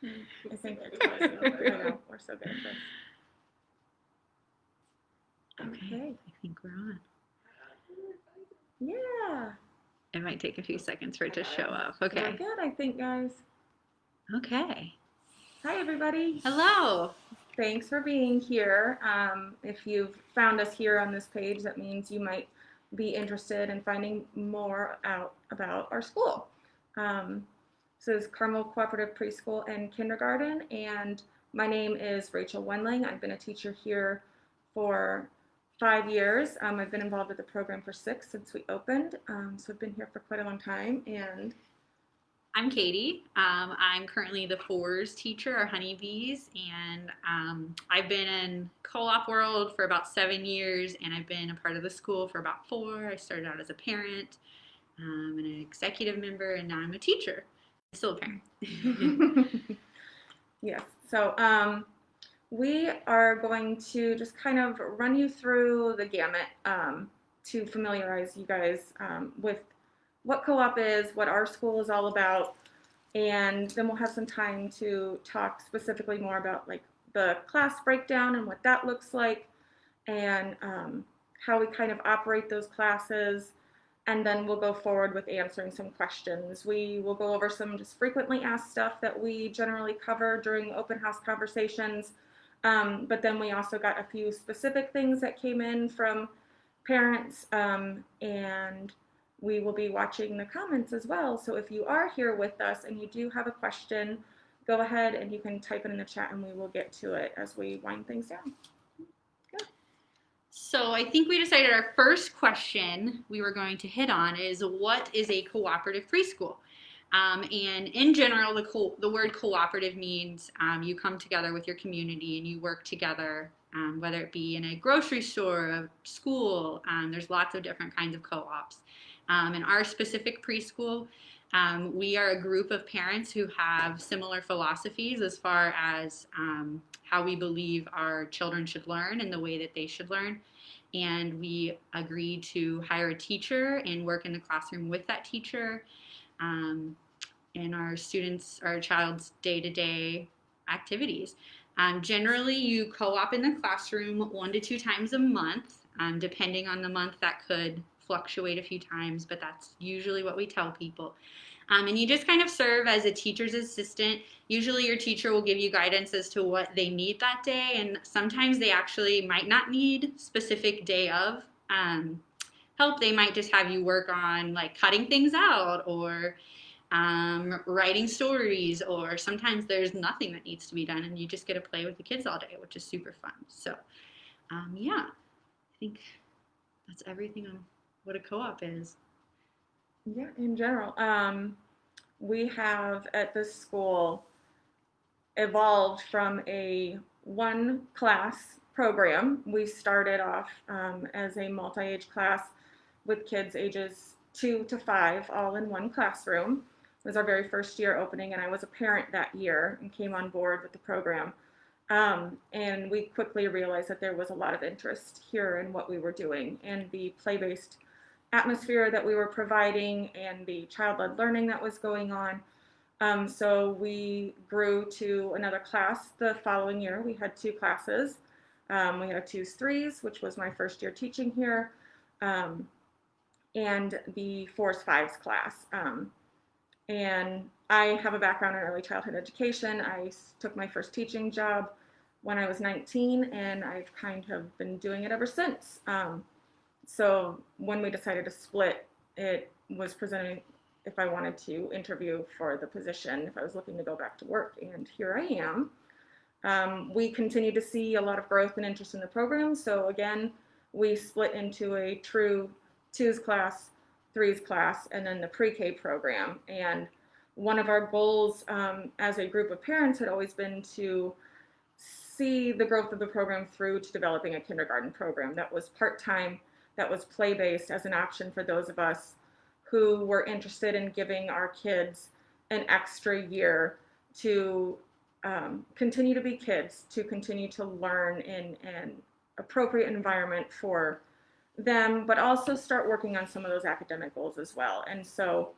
I think it's I know, we're so good at this. Okay, I think we're on. Yeah. It might take a few seconds for it to show up. Okay. We're good, I think, guys. Okay. Hi, everybody. Hello. Thanks for being here. If you've found us here on this page, that means you might be interested in finding more out about our school. This is Carmel Cooperative Preschool and Kindergarten, and my name is Rachel Wendling. I've been a teacher here for 5 years. I've been involved with the program for 6 since we opened, so I've been here for quite a long time. And I'm Katie. I'm currently the 4s teacher, or honeybees, and I've been in co-op world for about 7 years, and I've been a part of the school for about 4. I started out as a parent, and an executive member, and now I'm a teacher. I'm still a parent. Yes, so we are going to just kind of run you through the gamut to familiarize you guys with what co-op is, what our school is all about, and then we'll have some time to talk specifically more about like the class breakdown and what that looks like, and how we kind of operate those classes, and then we'll go forward with answering some questions. We will go over some just frequently asked stuff that we generally cover during open house conversations, but then we also got a few specific things that came in from parents, and we will be watching the comments as well. So if you are here with us and you do have a question, go ahead and you can type it in the chat and we will get to it as we wind things down. Good. So I think we decided our first question we were going to hit on is, what is a cooperative preschool? And in general, the word cooperative means you come together with your community and you work together, whether it be in a grocery store, a school. There's lots of different kinds of co-ops. In our specific preschool, we are a group of parents who have similar philosophies as far as how we believe our children should learn and the way that they should learn. And we agreed to hire a teacher and work in the classroom with that teacher in our child's day-to-day activities. Generally, you co-op in the classroom 1 to 2 times a month. Depending on the month, that could fluctuate a few times, but that's usually what we tell people. And you just kind of serve as a teacher's assistant. Usually your teacher will give you guidance as to what they need that day, and sometimes they actually might not need specific day of help. They might just have you work on like cutting things out or writing stories, or sometimes there's nothing that needs to be done and you just get to play with the kids all day, which is super fun. So yeah, I think that's everything on what a co-op is. Yeah, in general, we have at this school evolved from a 1-class program. We started off as a multi-age class with kids ages 2 to 5, all in one classroom. It was our very first year opening, and I was a parent that year and came on board with the program. And we quickly realized that there was a lot of interest here in what we were doing and the play-based atmosphere that we were providing and the child-led learning that was going on. So we grew to another class the following year. We had 2 classes. We had a 2s, 3s, which was my first year teaching here, and the 4s, 5s class. And I have a background in early childhood education. I took my first teaching job when I was 19, and I've kind of been doing it ever since. So when we decided to split, it was presenting if I wanted to interview for the position, if I was looking to go back to work, and here I am. We continue to see a lot of growth and interest in the program, so again, we split into a true 2s class, 3s class, and then the pre-K program. And one of our goals as a group of parents had always been to see the growth of the program through to developing a kindergarten program that was part-time, that was play-based as an option for those of us who were interested in giving our kids an extra year to continue to be kids, to continue to learn in an appropriate environment for them, but also start working on some of those academic goals as well. And so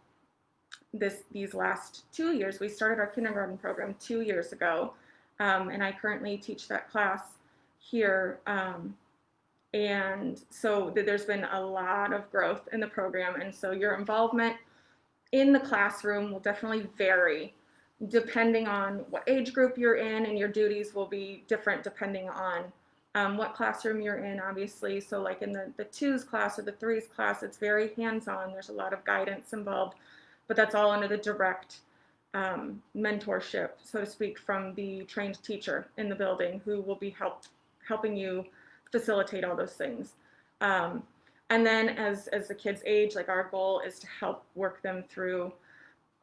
these last 2 years. We started our kindergarten program 2 years ago, and I currently teach that class here. And so there's been a lot of growth in the program, and so your involvement in the classroom will definitely vary depending on what age group you're in, and your duties will be different depending on what classroom you're in, obviously. So like in the twos class or the threes class, it's very hands-on. There's a lot of guidance involved, but that's all under the direct mentorship, so to speak, from the trained teacher in the building who will be helping you facilitate all those things. And then as the kids age, like our goal is to help work them through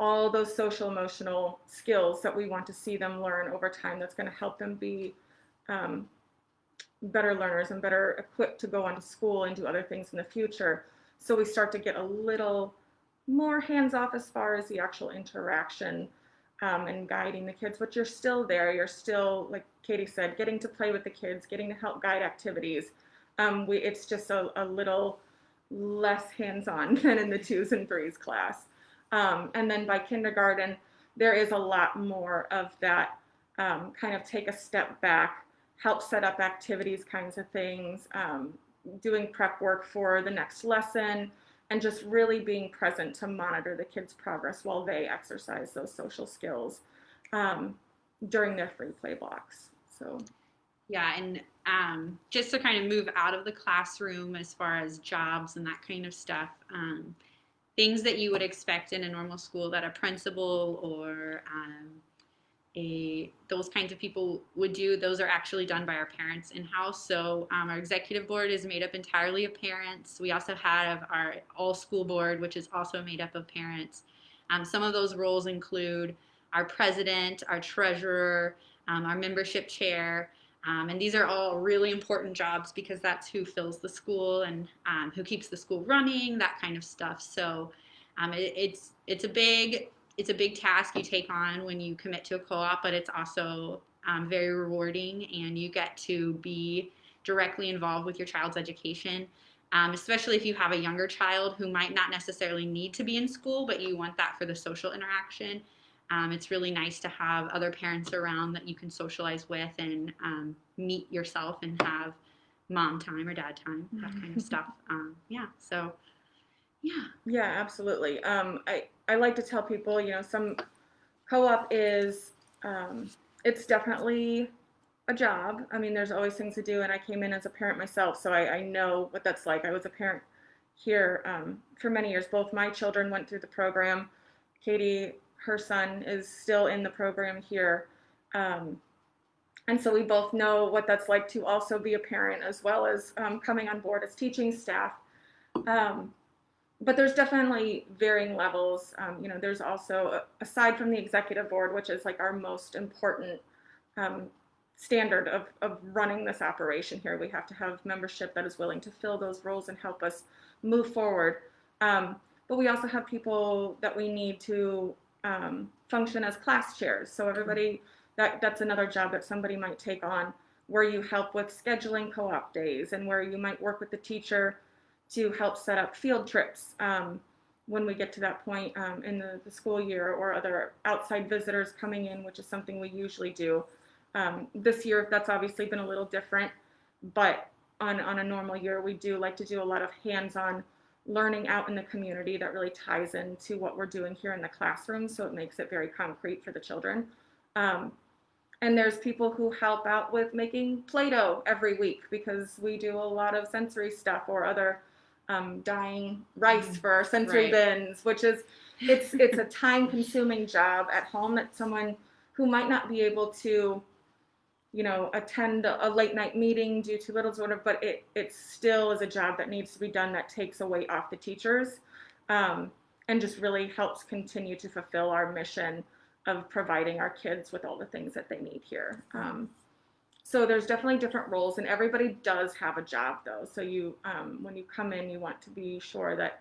all those social emotional skills that we want to see them learn over time. That's going to help them be better learners and better equipped to go on to school and do other things in the future. So we start to get a little more hands off as far as the actual interaction and guiding the kids, but you're still there. You're still, like Katie said, getting to play with the kids, getting to help guide activities. It's just a little less hands-on than in the twos and threes class. And then by kindergarten, there is a lot more of that kind of take a step back, help set up activities kinds of things, doing prep work for the next lesson, and just really being present to monitor the kids' progress while they exercise those social skills during their free play blocks. So, yeah, and just to kind of move out of the classroom as far as jobs and that kind of stuff, things that you would expect in a normal school that a principal or those kinds of people would do, those are actually done by our parents in-house. So our executive board is made up entirely of parents. We also have our all-school board, which is also made up of parents. Some of those roles include our president, our treasurer, our membership chair, and these are all really important jobs because that's who fills the school and who keeps the school running, that kind of stuff. So it's a big task you take on when you commit to a co-op, but it's also very rewarding, and you get to be directly involved with your child's education, especially if you have a younger child who might not necessarily need to be in school, but you want that for the social interaction. It's really nice to have other parents around that you can socialize with and meet yourself and have mom time or dad time, that kind of stuff. Yeah, absolutely. I like to tell people, some co-op is, it's definitely a job. I mean, there's always things to do, and I came in as a parent myself, so I know what that's like. I was a parent here for many years. Both my children went through the program. Katie, her son, is still in the program here. And so we both know what that's like to also be a parent as well as coming on board as teaching staff. But there's definitely varying levels. There's also, aside from the executive board, which is like our most important standard of running this operation here, we have to have membership that is willing to fill those roles and help us move forward. But we also have people that we need to function as class chairs. So everybody, that's another job that somebody might take on, where you help with scheduling co-op days and where you might work with the teacher to help set up field trips when we get to that point in the school year, or other outside visitors coming in, which is something we usually do. This year, that's obviously been a little different, but on a normal year, we do like to do a lot of hands-on learning out in the community that really ties into what we're doing here in the classroom, so it makes it very concrete for the children. And there's people who help out with making Play-Doh every week, because we do a lot of sensory stuff, or other dyeing rice for our sensory bins, which is, it's a time-consuming job at home that someone who might not be able to, attend a late night meeting due to little sort of, but it still is a job that needs to be done, that takes a weight off the teachers, and just really helps continue to fulfill our mission of providing our kids with all the things that they need here. So there's definitely different roles, and everybody does have a job though. So you, when you come in, you want to be sure that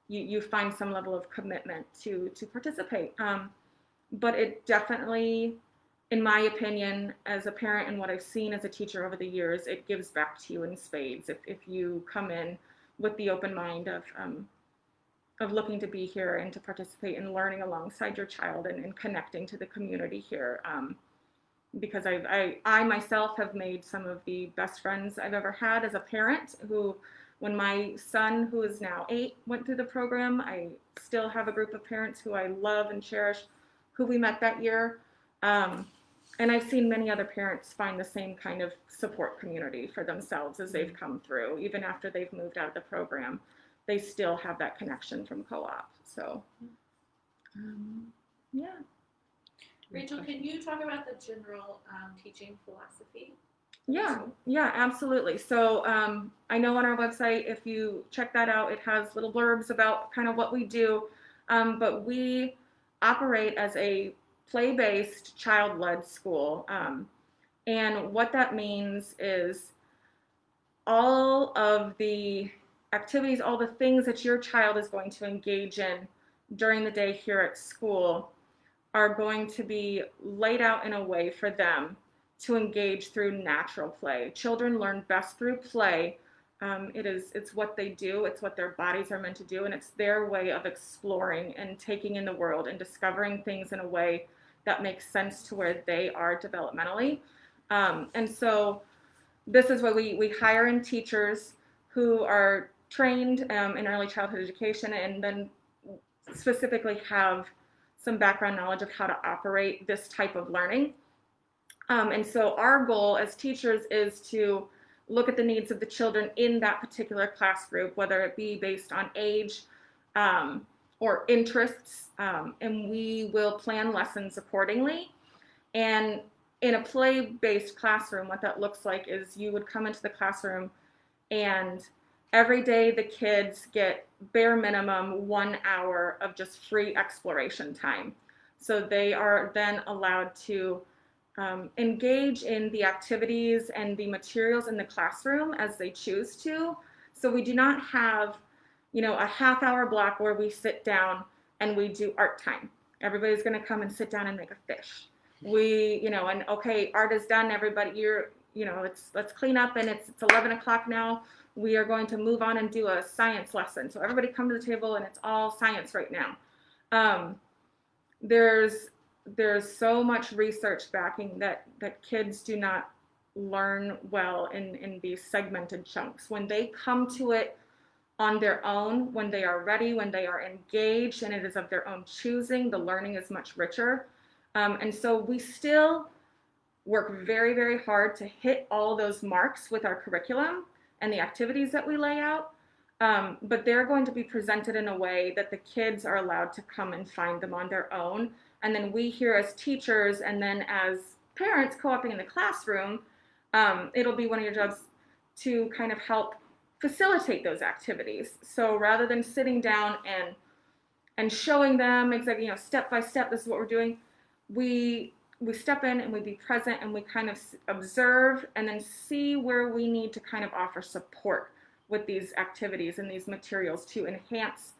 you find some level of commitment to participate. But it definitely, in my opinion, as a parent and what I've seen as a teacher over the years, it gives back to you in spades if you come in with the open mind of looking to be here and to participate in learning alongside your child and connecting to the community here. Because I myself have made some of the best friends I've ever had as a parent who, when my son, who is now 8, went through the program, I still have a group of parents who I love and cherish, who we met that year. And I've seen many other parents find the same kind of support community for themselves as they've come through. Even after they've moved out of the program, they still have that connection from co-op. So, yeah. Rachel, can you talk about the general teaching philosophy? Yeah, absolutely. So I know on our website, if you check that out, it has little blurbs about kind of what we do. But we operate as a play-based, child-led school. And what that means is all of the activities, all the things that your child is going to engage in during the day here at school are going to be laid out in a way for them to engage through natural play. Children learn best through play. It's what they do, it's what their bodies are meant to do, and it's their way of exploring and taking in the world and discovering things in a way that makes sense to where they are developmentally. And so this is why we hire in teachers who are trained in early childhood education and then specifically have some background knowledge of how to operate this type of learning. And so our goal as teachers is to look at the needs of the children in that particular class group, whether it be based on age or interests, and we will plan lessons accordingly. And in a play-based classroom, what that looks like is you would come into the classroom and every day the kids get bare minimum 1 hour of just free exploration time. So they are then allowed to engage in the activities and the materials in the classroom as they choose to. So we do not have, a half-hour block where we sit down and we do art time. Everybody's going to come and sit down and make a fish. And okay, art is done. Everybody, let's clean up, and it's 11 o'clock now. We are going to move on and do a science lesson. So everybody come to the table, and it's all science right now. There's so much research backing that kids do not learn well in these segmented chunks. When they come to it on their own, when they are ready, when they are engaged, and it is of their own choosing, the learning is much richer. And so we still work very, very hard to hit all those marks with our curriculum and the activities that we lay out. But they're going to be presented in a way that the kids are allowed to come and find them on their own. And then we here as teachers and then as parents co-oping in the classroom, it'll be one of your jobs to kind of help facilitate those activities. So rather than sitting down and showing them exactly, step by step, this is what we're doing, we step in and we be present and we kind of observe and then see where we need to kind of offer support with these activities and these materials to enhance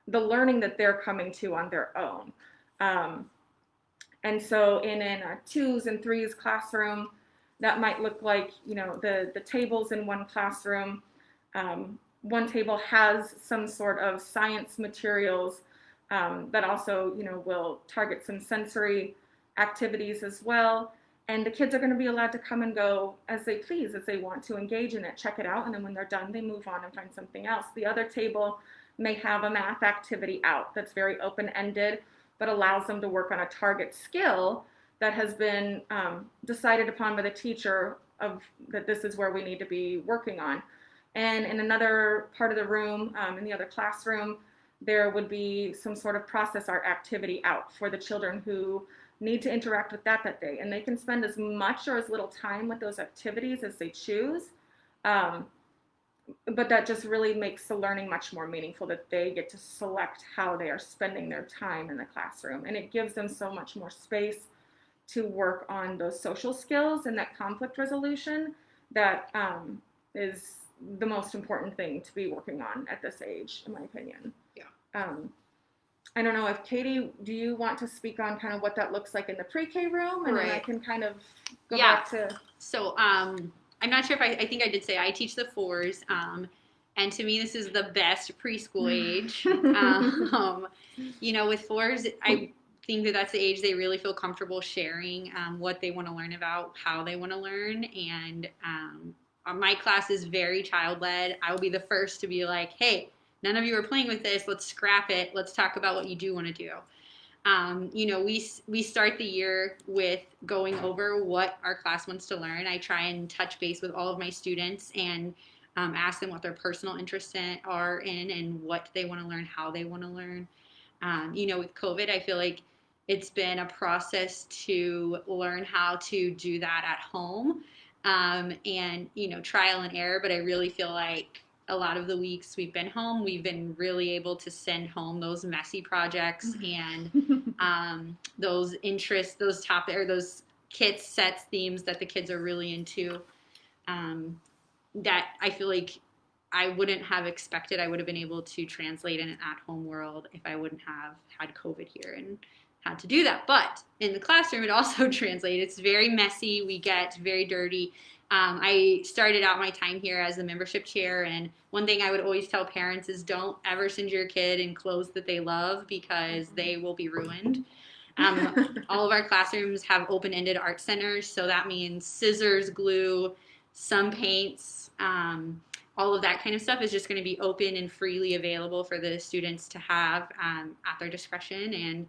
the learning that they're coming to on their own. And so in a 2s and 3s classroom, that might look like, the tables in one classroom. One table has some sort of science materials that also, will target some sensory activities as well. And the kids are going to be allowed to come and go as they please, as they want to engage in it, check it out, and then when they're done, they move on and find something else. The other table may have a math activity out that's very open-ended, but allows them to work on a target skill that has been decided upon by the teacher that this is where we need to be working on. And in another part of the room, in the other classroom, there would be some sort of process art activity out for the children who need to interact with that day. And they can spend as much or as little time with those activities as they choose. But that just really makes the learning much more meaningful, that they get to select how they are spending their time in the classroom. And it gives them so much more space to work on those social skills and that conflict resolution that is the most important thing to be working on at this age, in my opinion. Yeah. I don't know if Katie, do you want to speak on kind of what that looks like in the pre-K room? And then I can kind of go back to... So I'm not sure if I think I did say I teach the 4s. And to me, this is the best preschool age. With fours, I think that that's the age they really feel comfortable sharing what they want to learn about, how they want to learn. And my class is very child-led. I will be the first to be like, hey, none of you are playing with this. Let's scrap it. Let's talk about what you do want to do. We start the year with going over what our class wants to learn. I try and touch base with all of my students and ask them what their personal interests are in and what they want to learn, how they want to learn. With COVID, I feel like it's been a process to learn how to do that at home and trial and error. But I really feel like a lot of the weeks we've been home, we've been really able to send home those messy projects and those interests, those topics, or those kits, sets, themes that the kids are really into. That I feel like I wouldn't have expected I would have been able to translate in an at-home world if I wouldn't have had COVID here and had to do that. But in the classroom, it also translates. It's very messy. We get very dirty. I started out my time here as the membership chair, and one thing I would always tell parents is don't ever send your kid in clothes that they love because they will be ruined. All of our classrooms have open-ended art centers, so that means scissors, glue, some paints, all of that kind of stuff is just going to be open and freely available for the students to have at their discretion. And,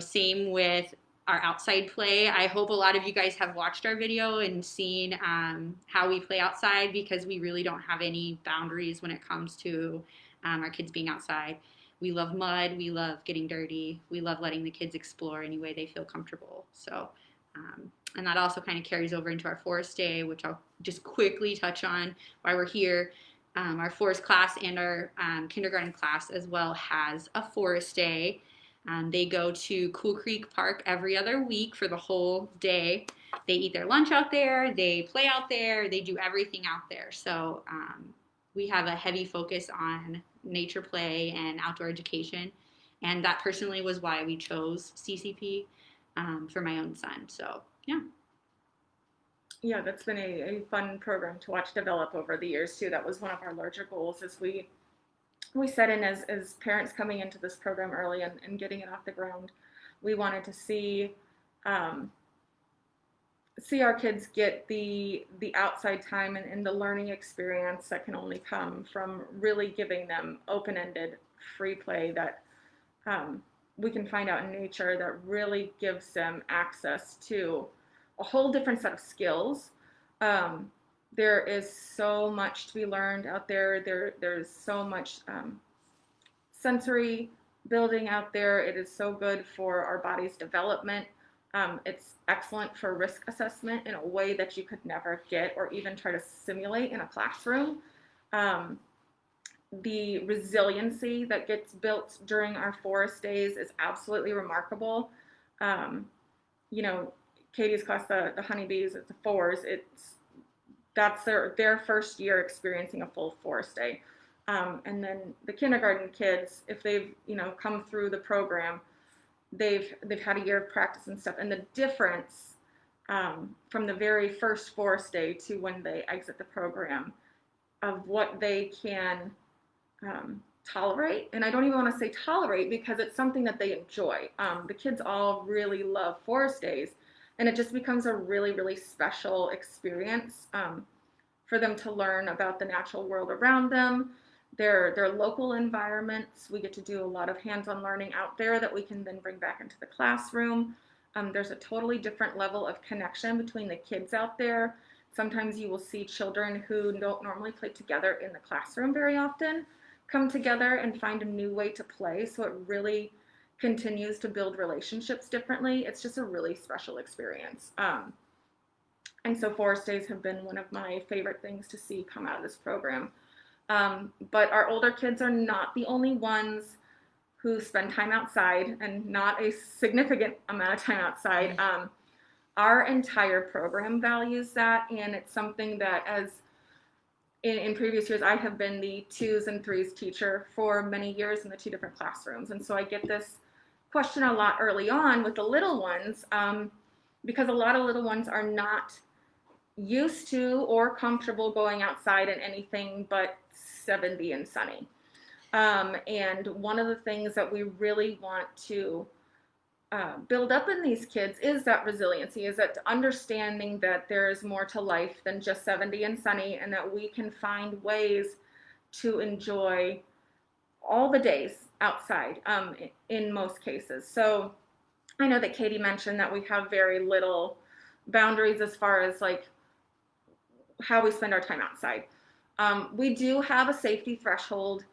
same with our outside play. I hope a lot of you guys have watched our video and seen how we play outside, because we really don't have any boundaries when it comes to our kids being outside. We love mud. We love getting dirty. We love letting the kids explore any way they feel comfortable. So, and that also kind of carries over into our forest day, which I'll just quickly touch on while we're here. Our forest class and our kindergarten class as well has a forest day. They go to Cool Creek Park every other week for the whole day. They eat their lunch out there. They play out there. They do everything out there. So we have a heavy focus on nature play and outdoor education. And that personally was why we chose CCP for my own son. So, yeah. Yeah, that's been a fun program to watch develop over the years, too. That was one of our larger goals as we set in as parents coming into this program early and getting it off the ground. We wanted to see our kids get the outside time and the learning experience that can only come from really giving them open-ended free play that we can find out in nature, that really gives them access to a whole different set of skills. There is so much to be learned out there. There's so much sensory building out there. It is so good for our body's development. It's excellent for risk assessment in a way that you could never get or even try to simulate in a classroom. The resiliency that gets built during our forest days is absolutely remarkable. Katie's class, the honeybees, it's the fours. That's their first year experiencing a full forest day. And then the kindergarten kids, if they've come through the program, they've had a year of practice and stuff. And the difference from the very first forest day to when they exit the program of what they can tolerate. And I don't even want to say tolerate because it's something that they enjoy. The kids all really love forest days. And it just becomes a really, really special experience for them to learn about the natural world around them, their local environments. We get to do a lot of hands-on learning out there that we can then bring back into the classroom. There's a totally different level of connection between the kids out there. Sometimes you will see children who don't normally play together in the classroom very often come together and find a new way to play. So it really continues to build relationships differently. It's just a really special experience. And so forest days have been one of my favorite things to see come out of this program. But our older kids are not the only ones who spend time outside, and not a significant amount of time outside. Our entire program values that, and it's something that, as in previous years, I have been the 2s and 3s teacher for many years in the 2 different classrooms. And so I get this question a lot early on with the little ones, because a lot of little ones are not used to or comfortable going outside in anything but 70 and sunny. And one of the things that we really want to build up in these kids is that resiliency, is that understanding that there is more to life than just 70 and sunny, and that we can find ways to enjoy all the days outside in most cases. So I know that Katie mentioned that we have very little boundaries as far as like how we spend our time outside. We do have a safety threshold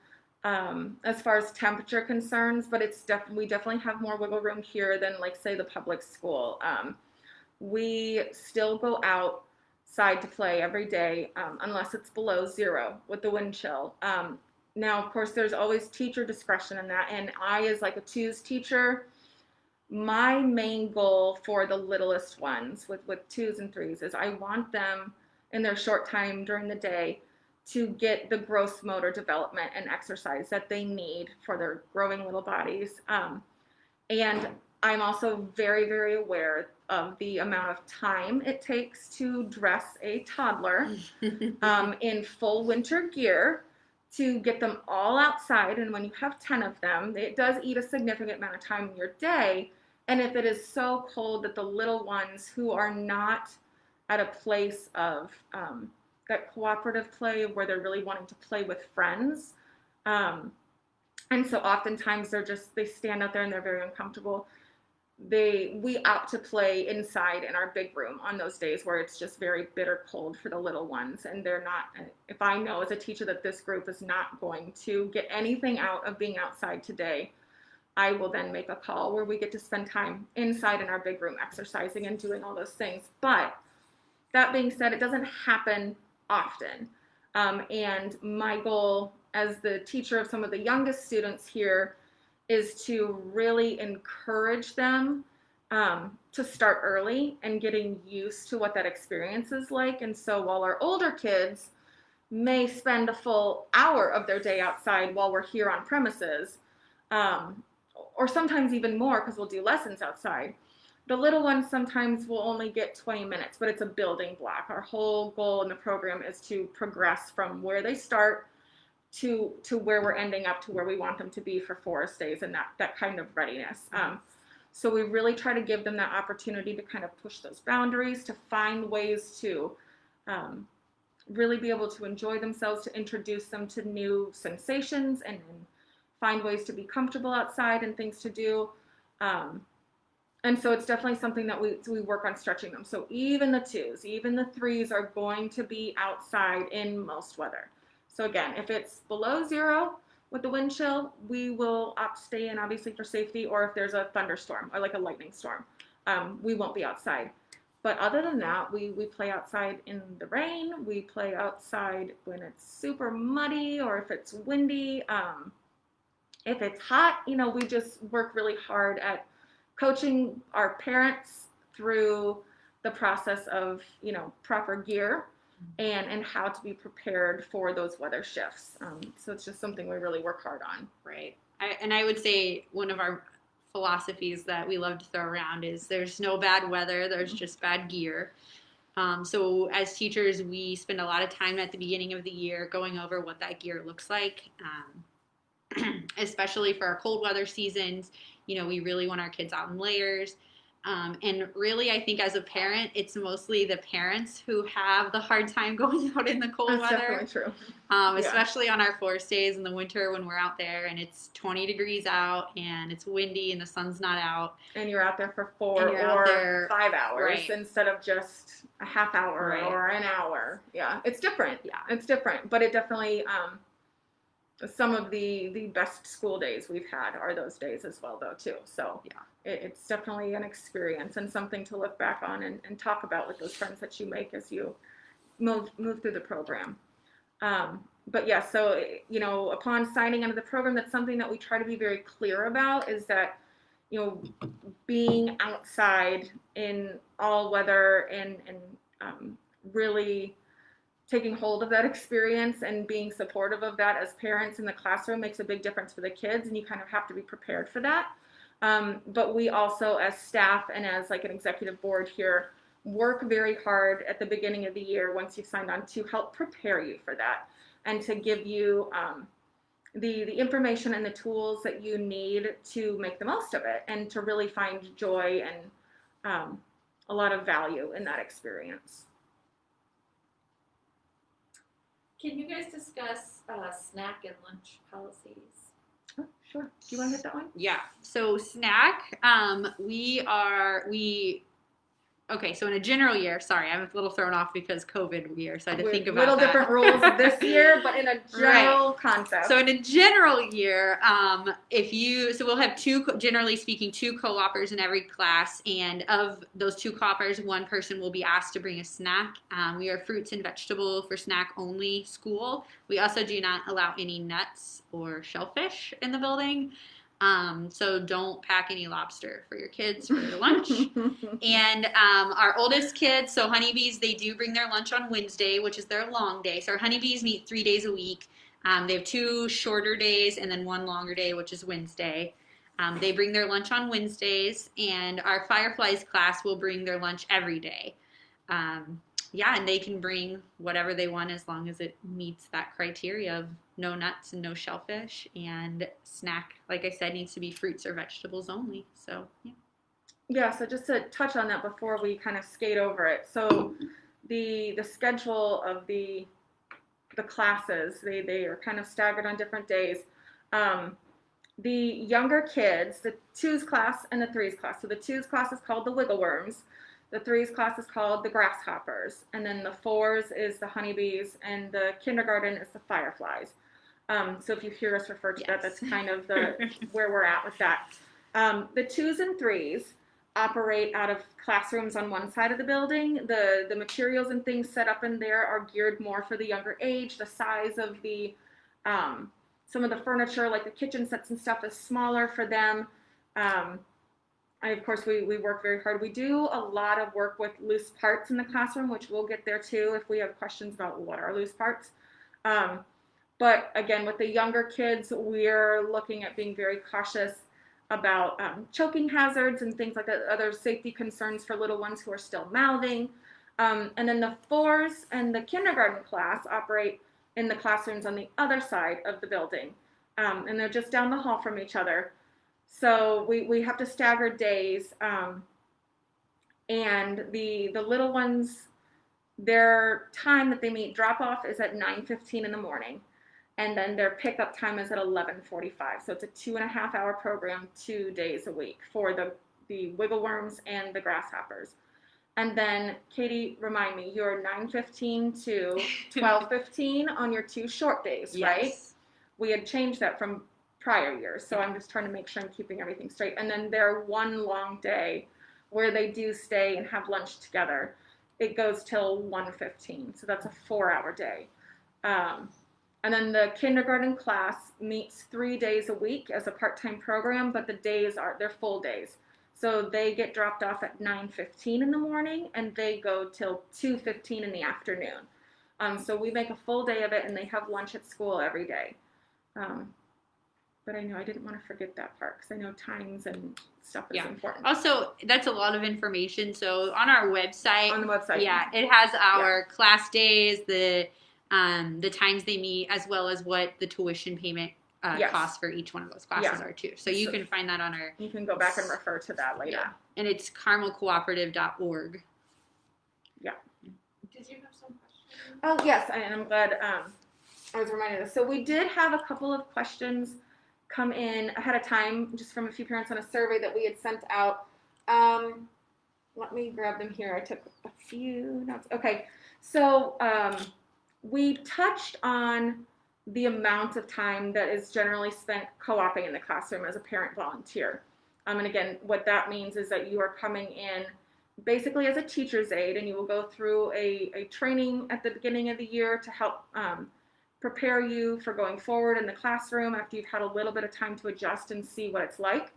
as far as temperature concerns, but we definitely have more wiggle room here than like say the public school. We still go outside to play every day unless it's below 0 with the wind chill. Now, of course, there's always teacher discretion in that, and I, as like a 2s teacher, my main goal for the littlest ones with 2s and 3s is I want them in their short time during the day to get the gross motor development and exercise that they need for their growing little bodies. And I'm also very, very aware of the amount of time it takes to dress a toddler in full winter gear to get them all outside. And when you have 10 of them, it does eat a significant amount of time in your day. And if it is so cold that the little ones who are not at a place of that cooperative play where they're really wanting to play with friends, and so oftentimes they stand out there and they're very uncomfortable. We opt to play inside in our big room on those days where it's just very bitter cold for the little ones, and they're not. If I know as a teacher that this group is not going to get anything out of being outside today, I will then make a call where we get to spend time inside in our big room exercising and doing all those things. But that being said, it doesn't happen often. And my goal as the teacher of some of the youngest students here is to really encourage them to start early and getting used to what that experience is like. And so while our older kids may spend a full hour of their day outside while we're here on premises, or sometimes even more because we'll do lessons outside, the little ones sometimes will only get 20 minutes, but it's a building block. Our whole goal in the program is to progress from where they start to where we're ending up to where we want them to be for forest days and that kind of readiness. So we really try to give them that opportunity to kind of push those boundaries, to find ways to really be able to enjoy themselves, to introduce them to new sensations and find ways to be comfortable outside and things to do. And so it's definitely something that we work on stretching them. So even the 2s, even the 3s are going to be outside in most weather. So again, if it's below 0 with the wind chill, we will opt to stay in obviously for safety, or if there's a thunderstorm or like a lightning storm, we won't be outside. But other than that, we play outside in the rain. We play outside when it's super muddy or if it's windy. If it's hot, we just work really hard at coaching our parents through the process of, proper gear and how to be prepared for those weather shifts. So it's just something we really work hard on. Right. I would say one of our philosophies that we love to throw around is there's no bad weather, there's just bad gear. So as teachers, we spend a lot of time at the beginning of the year going over what that gear looks like, especially for our cold weather seasons. We really want our kids out in layers. And really, I think as a parent, it's mostly the parents who have the hard time going out in the cold That's weather. Definitely true. Especially on our forest days in the winter when we're out there and it's 20 degrees out and it's windy and the sun's not out. And you're out there for 4 or 5 hours right. instead of just a half hour right. or an hour. Yeah, it's different. Yeah, it's different. But it definitely, some of the best school days we've had are those days as well, though, too. So yeah. It's definitely an experience and something to look back on and talk about with those friends that you make as you move through the program. But yeah, so, upon signing into the program, that's something that we try to be very clear about is that, being outside in all weather and really taking hold of that experience and being supportive of that as parents in the classroom makes a big difference for the kids, and you kind of have to be prepared for that. But we also, as staff and as like an executive board here, work very hard at the beginning of the year once you've signed on to help prepare you for that and to give you the information and the tools that you need to make the most of it and to really find joy and a lot of value in that experience. Can you guys discuss snack and lunch policies? Oh, sure. Do you want to hit that one? Yeah. So snack, okay, so in a general year, sorry, I'm a little thrown off because COVID year, so I had to think about little that. different rules this year, but in a general concept. So in a general year, so we'll have generally speaking, two co-opers in every class, and of those two co-opers, one person will be asked to bring a snack. We are fruits and vegetable for snack only school. We also do not allow any nuts or shellfish in the building. So don't pack any lobster for your kids for their lunch. And our oldest kids, so honeybees, they do bring their lunch on Wednesday, which is their long day. So our honeybees meet 3 days a week. They have 2 shorter days and then 1 longer day, which is Wednesday. They bring their lunch on Wednesdays, and our fireflies class will bring their lunch every day. And they can bring whatever they want as long as it meets that criteria of no nuts and no shellfish, and snack, like I said, needs to be fruits or vegetables only. So, yeah. Yeah, so just to touch on that before we kind of skate over it. So the schedule of the classes, they are kind of staggered on different days. The younger kids, the 2s class and the 3s class. So the 2s class is called the wiggle worms. The 3s class is called the grasshoppers. And then the 4s is the honeybees, and the kindergarten is the fireflies. So if you hear us refer to that, that's kind of where we're at with that. The 2s and 3s operate out of classrooms on one side of the building. The materials and things set up in there are geared more for the younger age. The size of some of the furniture, like the kitchen sets and stuff, is smaller for them. Of course, we work very hard. We do a lot of work with loose parts in the classroom, which we'll get there too if we have questions about what are loose parts. But again, with the younger kids, we're looking at being very cautious about choking hazards and things like that, other safety concerns for little ones who are still mouthing. And then the 4s and the kindergarten class operate in the classrooms on the other side of the building. And they're just down the hall from each other. So we have to stagger days. And the little ones, their time that they meet drop-off is at 9:15 in the morning. And then their pickup time is at 11:45. So it's a 2.5-hour program, 2 days a week for the wiggle worms and the grasshoppers. And then, Katie, remind me, you're 9:15 to 12:15 on your 2 short days, Yes. right? We had changed that from prior years, so I'm just trying to make sure I'm keeping everything straight. And then their 1 long day where they do stay and have lunch together, it goes till 1:15. So that's a 4-hour day. And then the kindergarten class meets 3 days a week as a part-time program, but the days they're full days. So they get dropped off at 9:15 in the morning, and they go till 2:15 in the afternoon. So we make a full day of it, and they have lunch at school every day. But I know I didn't want to forget that part because I know times and stuff is important. Also, that's a lot of information. So on our website, On the website. yeah, it has our class days, the times they meet, as well as what the tuition payment costs for each one of those classes are too. So you can find that on our. You can go back and refer to that later. Yeah, and it's carmelcooperative.org. Yeah. Did you have some questions? Oh yes, and I'm glad I was reminded of this. So we did have a couple of questions come in ahead of time, just from a few parents on a survey that we had sent out. Let me grab them here. I took a few notes. Okay, so we touched on the amount of time that is generally spent co-oping in the classroom as a parent volunteer. And again, what that means is that you are coming in basically as a teacher's aide, and you will go through a training at the beginning of the year to help prepare you for going forward in the classroom after you've had a little bit of time to adjust and see what it's like.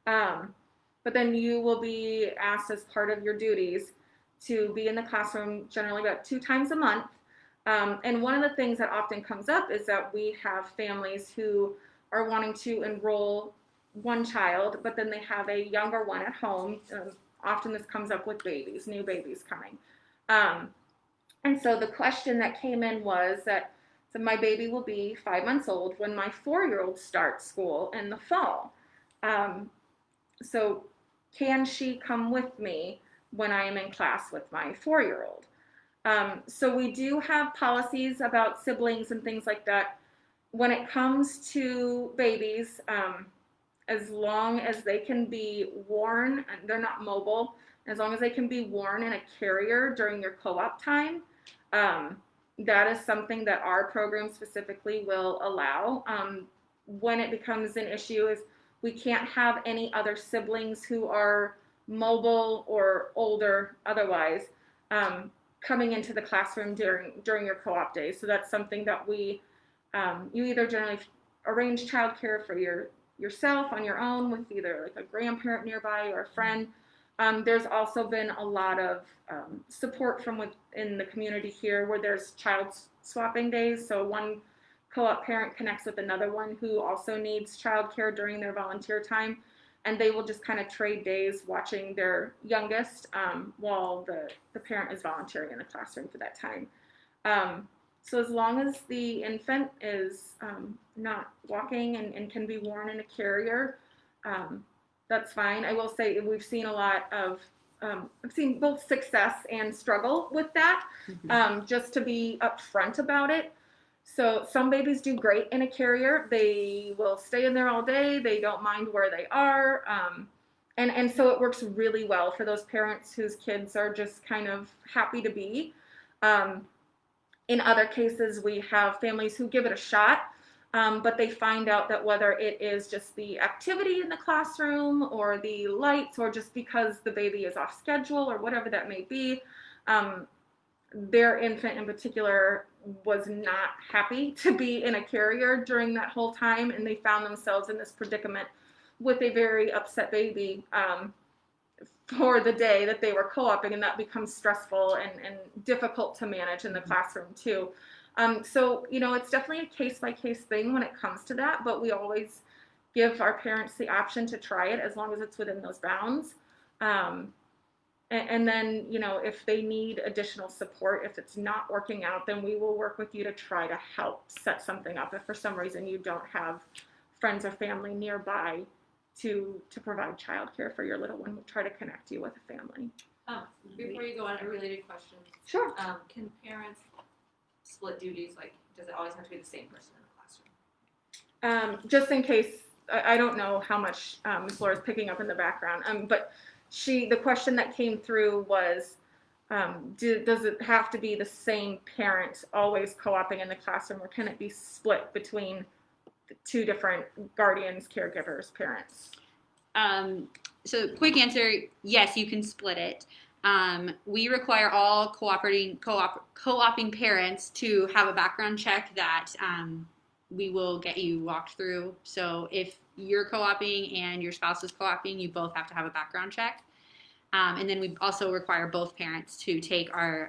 But then you will be asked as part of your duties to be in the classroom generally about 2 times a month. And one of the things that often comes up is that we have families who are wanting to enroll one child, but then they have a younger one at home. Often this comes up with new babies coming. And so the question that came in was that So my baby will be 5 months old when my 4-year-old starts school in the fall. So can she come with me when I am in class with my 4-year-old? So we do have policies about siblings and things like that. When it comes to babies, as long as they can be worn, and they're not mobile, as long as they can be worn in a carrier during your co-op time, that is something that our program specifically will allow. When it becomes an issue is we can't have any other siblings who are mobile or older otherwise coming into the classroom during your co-op days. So that's something that you either generally arrange childcare for yourself on your own with either like a grandparent nearby or a friend. There's also been a lot of support from within the community here where there's child swapping days. So one co-op parent connects with another one who also needs childcare during their volunteer time, and they will just kind of trade days watching their youngest while the parent is volunteering in the classroom for that time. So as long as the infant is not walking and can be worn in a carrier, that's fine. I will say we've seen a lot of, I've seen both success and struggle with that, just to be upfront about it. So some babies do great in a carrier. They will stay in there all day. They don't mind where they are. And so it works really well for those parents whose kids are just kind of happy to be. In other cases, we have families who give it a shot, but they find out that whether it is just the activity in the classroom or the lights or just because the baby is off schedule or whatever that may be, their infant in particular was not happy to be in a carrier during that whole time, and they found themselves in this predicament with a very upset baby for the day that they were co-oping, and that becomes stressful and difficult to manage in the classroom too. So, it's definitely a case-by-case thing when it comes to that, but we always give our parents the option to try it as long as it's within those bounds. And then, if they need additional support, if it's not working out, then we will work with you to try to help set something up if for some reason you don't have friends or family nearby to provide childcare for your little one. We'll try to connect you with a family. Before you go on, a related question. Sure. Can parents split duties? Like, does it always have to be the same person in the classroom? Just in case, I don't know how much Ms. Laura's picking up in the background, but the question that came through was, does it have to be the same parent always co-oping in the classroom, or can it be split between the two different guardians, caregivers, parents? So quick answer, yes, you can split it. We require all co-oping parents to have a background check that we will get you walked through. So if you're co-oping and your spouse is co-oping, you both have to have a background check. And then we also require both parents to take our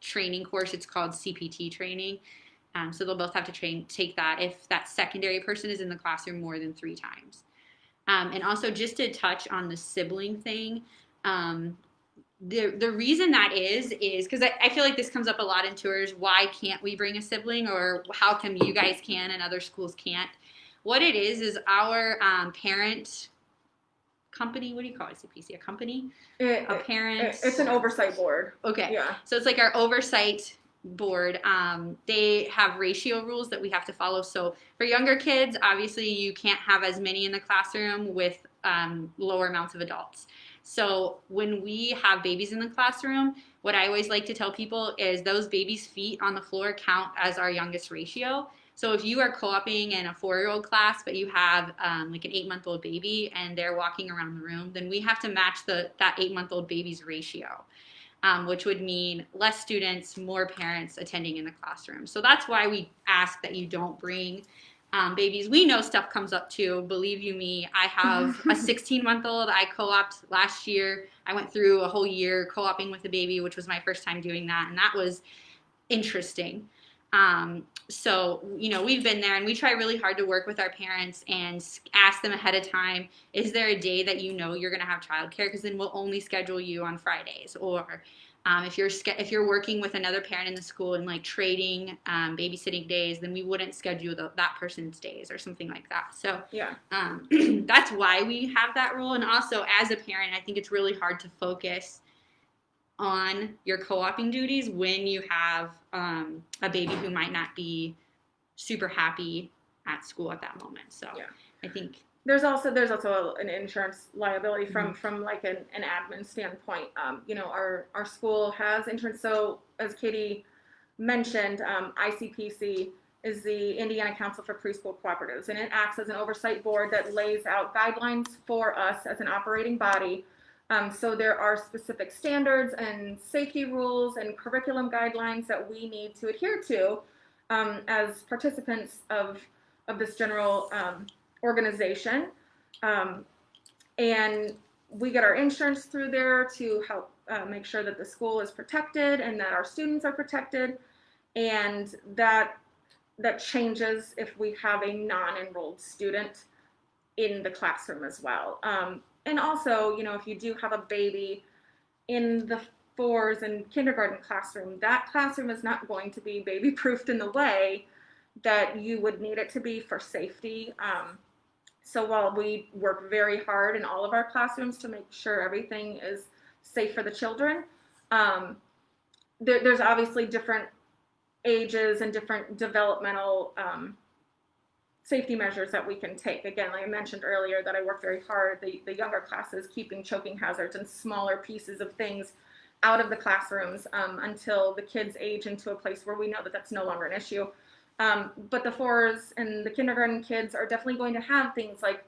training course. It's called CPT training. So they'll both have to take that if that secondary person is in the classroom more than 3 times. And also just to touch on the sibling thing, the reason that is because I feel like this comes up a lot in tours. Why can't we bring a sibling, or how come you guys can and other schools can't? What it is our parent company. What do you call it? CPC? A company? A parent? It's an oversight board. Okay. Yeah. So it's like our oversight board. They have ratio rules that we have to follow. So for younger kids, obviously you can't have as many in the classroom with lower amounts of adults. So when we have babies in the classroom, what I always like to tell people is those babies' feet on the floor count as our youngest ratio. So if you are co-oping in a 4-year-old class, but you have like an 8-month-old baby and they're walking around the room, then we have to match that 8-month-old baby's ratio, which would mean less students, more parents attending in the classroom. So that's why we ask that you don't bring babies. We know stuff comes up too. Believe you me, I have a 16-month-old. I co-opted last year. I went through a whole year co-oping with a baby, which was my first time doing that, and that was interesting. So, we've been there, and we try really hard to work with our parents and ask them ahead of time, is there a day that you're going to have childcare? Because then we'll only schedule you on Fridays. Or If you're working with another parent in the school and like trading babysitting days, then we wouldn't schedule that person's days or something like that. So Yeah. That's why we have that rule. And also, as a parent, I think it's really hard to focus on your co-oping duties when you have a baby who might not be super happy at school at that moment. So Yeah. I think there's also an insurance liability from like an admin standpoint. Our school has insurance. So as Katie mentioned, ICPC is the Indiana Council for Preschool Cooperatives, and it acts as an oversight board that lays out guidelines for us as an operating body. So there are specific standards and safety rules and curriculum guidelines that we need to adhere to as participants of this general organization. And we get our insurance through there to help make sure that the school is protected and that our students are protected. And that changes if we have a non-enrolled student in the classroom as well. And also, if you do have a baby in the fours and kindergarten classroom, that classroom is not going to be baby-proofed in the way that you would need it to be for safety. So while we work very hard in all of our classrooms to make sure everything is safe for the children, there's obviously different ages and different developmental safety measures that we can take. Again, like I mentioned earlier, that I work very hard, the younger classes, keeping choking hazards and smaller pieces of things out of the classrooms until the kids age into a place where we know that that's no longer an issue. But the fours and the kindergarten kids are definitely going to have things like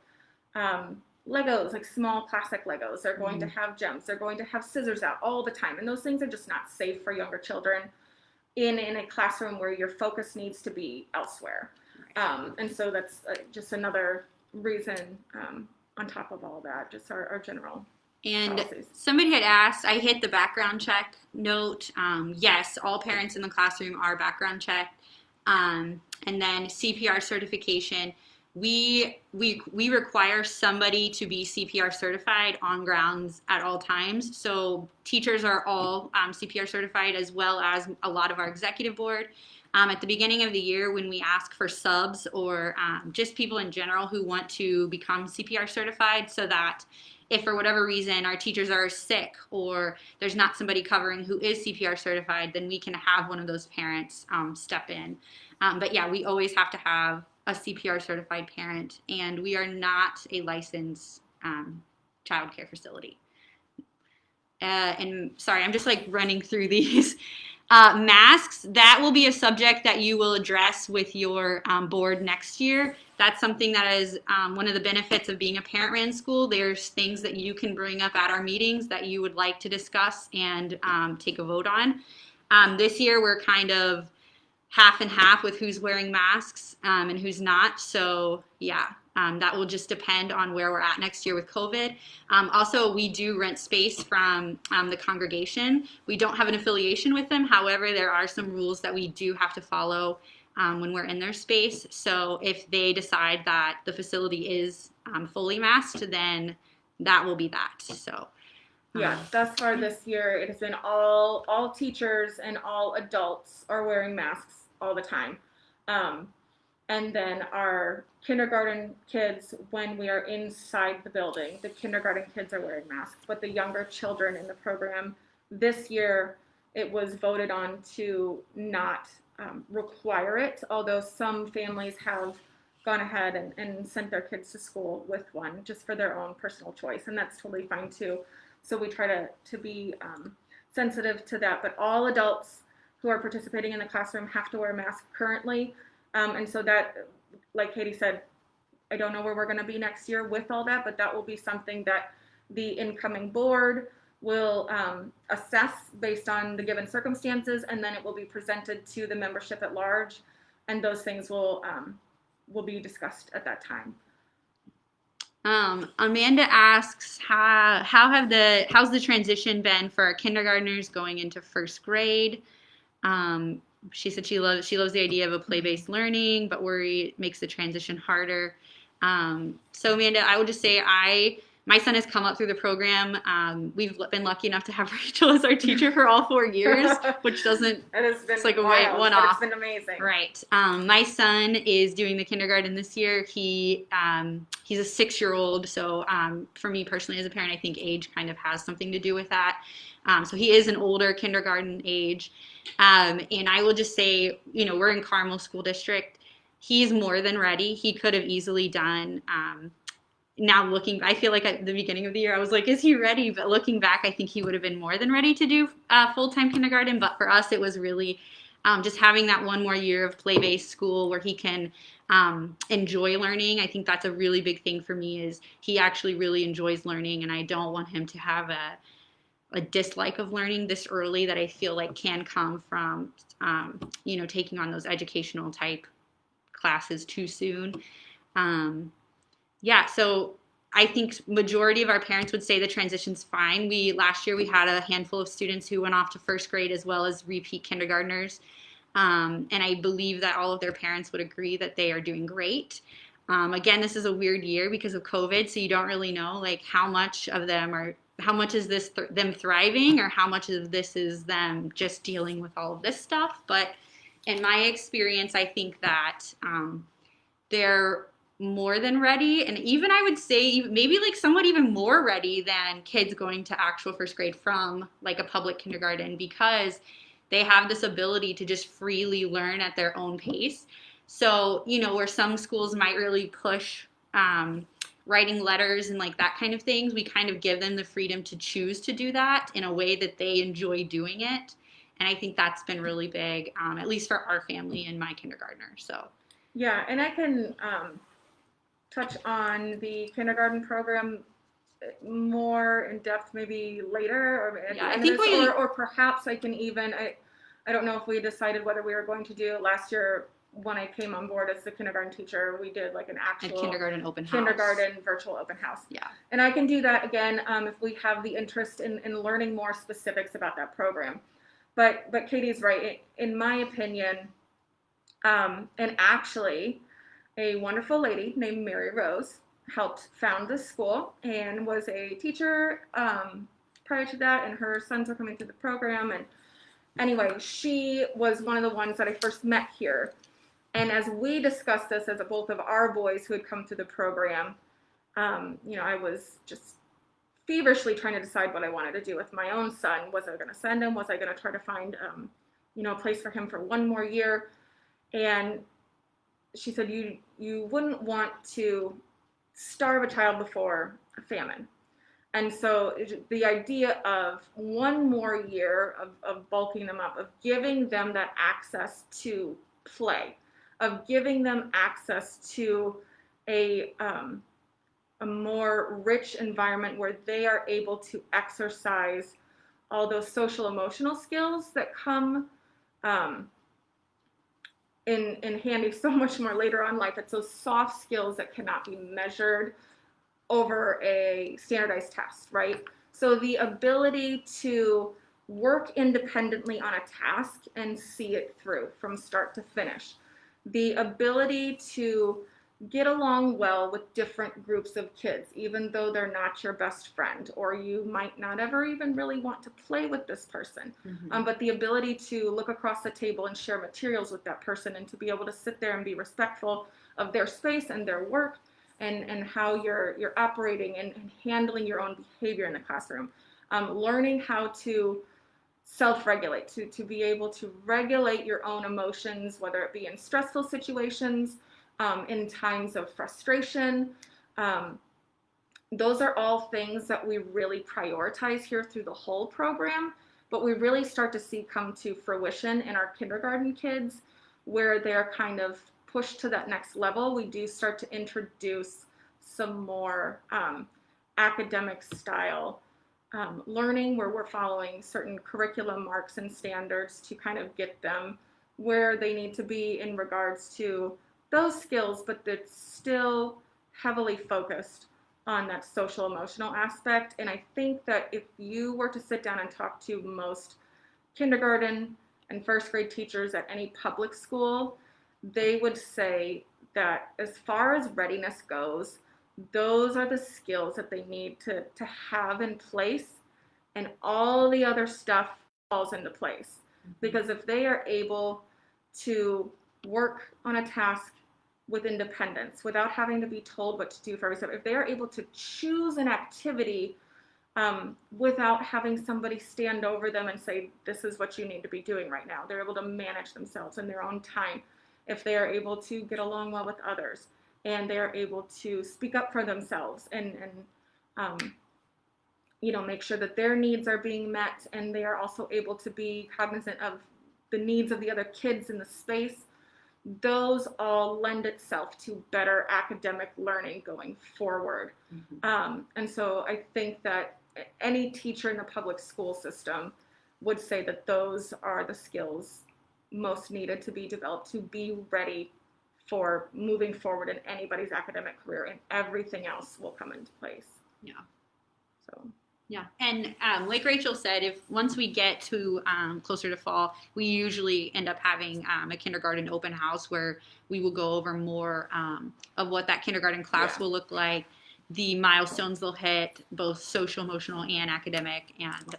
Legos, like small plastic Legos. They're going to have gems. They're going to have scissors out all the time. And those things are just not safe for younger children in a classroom where your focus needs to be elsewhere. And so that's just another reason on top of all that, just our general And policies. Somebody had asked, I hit the background check note. Yes, all parents in the classroom are background checked. And then CPR certification. We require somebody to be CPR certified on grounds at all times. So teachers are all CPR certified, as well as a lot of our executive board. At the beginning of the year, when we ask for subs or just people in general who want to become CPR certified, so that if for whatever reason our teachers are sick or there's not somebody covering who is CPR certified, then we can have one of those parents step in. But yeah, we always have to have a CPR certified parent, and we are not a licensed child care facility. And sorry, I'm just like running through these. Masks, that will be a subject that you will address with your board next year. That's something that is one of the benefits of being a parent-ran school. There's things that you can bring up at our meetings that you would like to discuss and take a vote on. This year, we're kind of half and half with who's wearing masks and who's not. So yeah, that will just depend on where we're at next year with COVID. Also, we do rent space from the congregation. We don't have an affiliation with them. However, there are some rules that we do have to follow when we're in their space. So if they decide that the facility is fully masked, then that will be that. So yeah, thus far this year, it has been all teachers and all adults are wearing masks all the time. And then our kindergarten kids, when we are inside the building, the kindergarten kids are wearing masks. But the younger children in the program, this year, it was voted on to not require it, although some families have gone ahead and sent their kids to school with one just for their own personal choice, and that's totally fine too. So we try to be sensitive to that. But all adults who are participating in the classroom have to wear a mask currently. And so that, like Katie said, I don't know where we're going to be next year with all that, but that will be something that the incoming board will assess based on the given circumstances, and then it will be presented to the membership at large, and those things will be discussed at that time. Amanda asks, how's the transition been for our kindergartners going into first grade? She said she loves the idea of a play-based learning, but worry it makes the transition harder. So Amanda, I would just say My son has come up through the program. We've been lucky enough to have Rachel as our teacher for all 4 years, which doesn't, It has been it's like a wild, but one-off. it's been amazing. Right. My son is doing the kindergarten this year. He's a 6-year-old, so for me personally as a parent, I think age kind of has something to do with that. So he is an older kindergarten age. And I will just say, we're in Carmel School District. He's more than ready. He could have easily done now looking, I feel like at the beginning of the year, I was like, is he ready? But looking back, I think he would have been more than ready to do full-time kindergarten. But for us, it was really just having that one more year of play-based school where he can enjoy learning. I think that's a really big thing for me is he actually really enjoys learning, and I don't want him to have a dislike of learning this early that I feel like can come from, taking on those educational type classes too soon. So I think majority of our parents would say the transition's fine. Last year we had a handful of students who went off to first grade as well as repeat kindergartners. And I believe that all of their parents would agree that they are doing great. Again, this is a weird year because of COVID, so you don't really know like how much is this them thriving or how much of this is them just dealing with all of this stuff. But in my experience, I think that they're more than ready, and even I would say maybe like somewhat even more ready than kids going to actual first grade from like a public kindergarten, because they have this ability to just freely learn at their own pace. So, where some schools might really push writing letters and like that kind of things, we kind of give them the freedom to choose to do that in a way that they enjoy doing it. And I think that's been really big, at least for our family and my kindergartner. So yeah, and I can touch on the kindergarten program more in depth maybe later, or at the end of this, or perhaps I can even, I don't know if we decided whether we were going to do last year when I came on board as the kindergarten teacher, we did like an actual kindergarten virtual open house. Yeah. And I can do that again if we have the interest in learning more specifics about that program. But Katie's right. In my opinion, and actually, a wonderful lady named Mary Rose helped found this school and was a teacher prior to that, and her sons were coming through the program. And anyway, she was one of the ones that I first met here. And as we discussed this as both of our boys who had come through the program, I was just feverishly trying to decide what I wanted to do with my own son. Was I going to send him? Was I going to try to find, a place for him for one more year? And she said, you wouldn't want to starve a child before a famine. And so the idea of one more year of bulking them up, of giving them that access to play, of giving them access to a more rich environment where they are able to exercise all those social emotional skills that come in handy so much more later on in life. It's those soft skills that cannot be measured over a standardized test, right? So the ability to work independently on a task and see it through from start to finish. The ability to get along well with different groups of kids, even though they're not your best friend, or you might not ever even really want to play with this person. Mm-hmm. But the ability to look across the table and share materials with that person, and to be able to sit there and be respectful of their space and their work, and how you're operating and handling your own behavior in the classroom. Learning how to self-regulate, to be able to regulate your own emotions, whether it be in stressful situations, in times of frustration. Those are all things that we really prioritize here through the whole program, but we really start to see come to fruition in our kindergarten kids, where they're kind of pushed to that next level. We do start to introduce some more academic style learning, where we're following certain curriculum marks and standards to kind of get them where they need to be in regards to those skills, but that's still heavily focused on that social emotional aspect. And I think that if you were to sit down and talk to most kindergarten and first grade teachers at any public school, they would say that as far as readiness goes, those are the skills that they need to have in place, and all the other stuff falls into place. Because if they are able to work on a task with independence without having to be told what to do for every step, if they are able to choose an activity without having somebody stand over them and say, this is what you need to be doing right now, they're able to manage themselves in their own time. If they are able to get along well with others, and they're able to speak up for themselves and make sure that their needs are being met, and they are also able to be cognizant of the needs of the other kids in the space, those all lend itself to better academic learning going forward. And so I think that any teacher in the public school system would say that those are the skills most needed to be developed to be ready for moving forward in anybody's academic career, and everything else will come into place. Yeah. So. Yeah, and like Rachel said, if once we get to closer to fall, we usually end up having a kindergarten open house where we will go over more of what that kindergarten class will look like, the milestones they'll hit, both social, emotional, and academic, and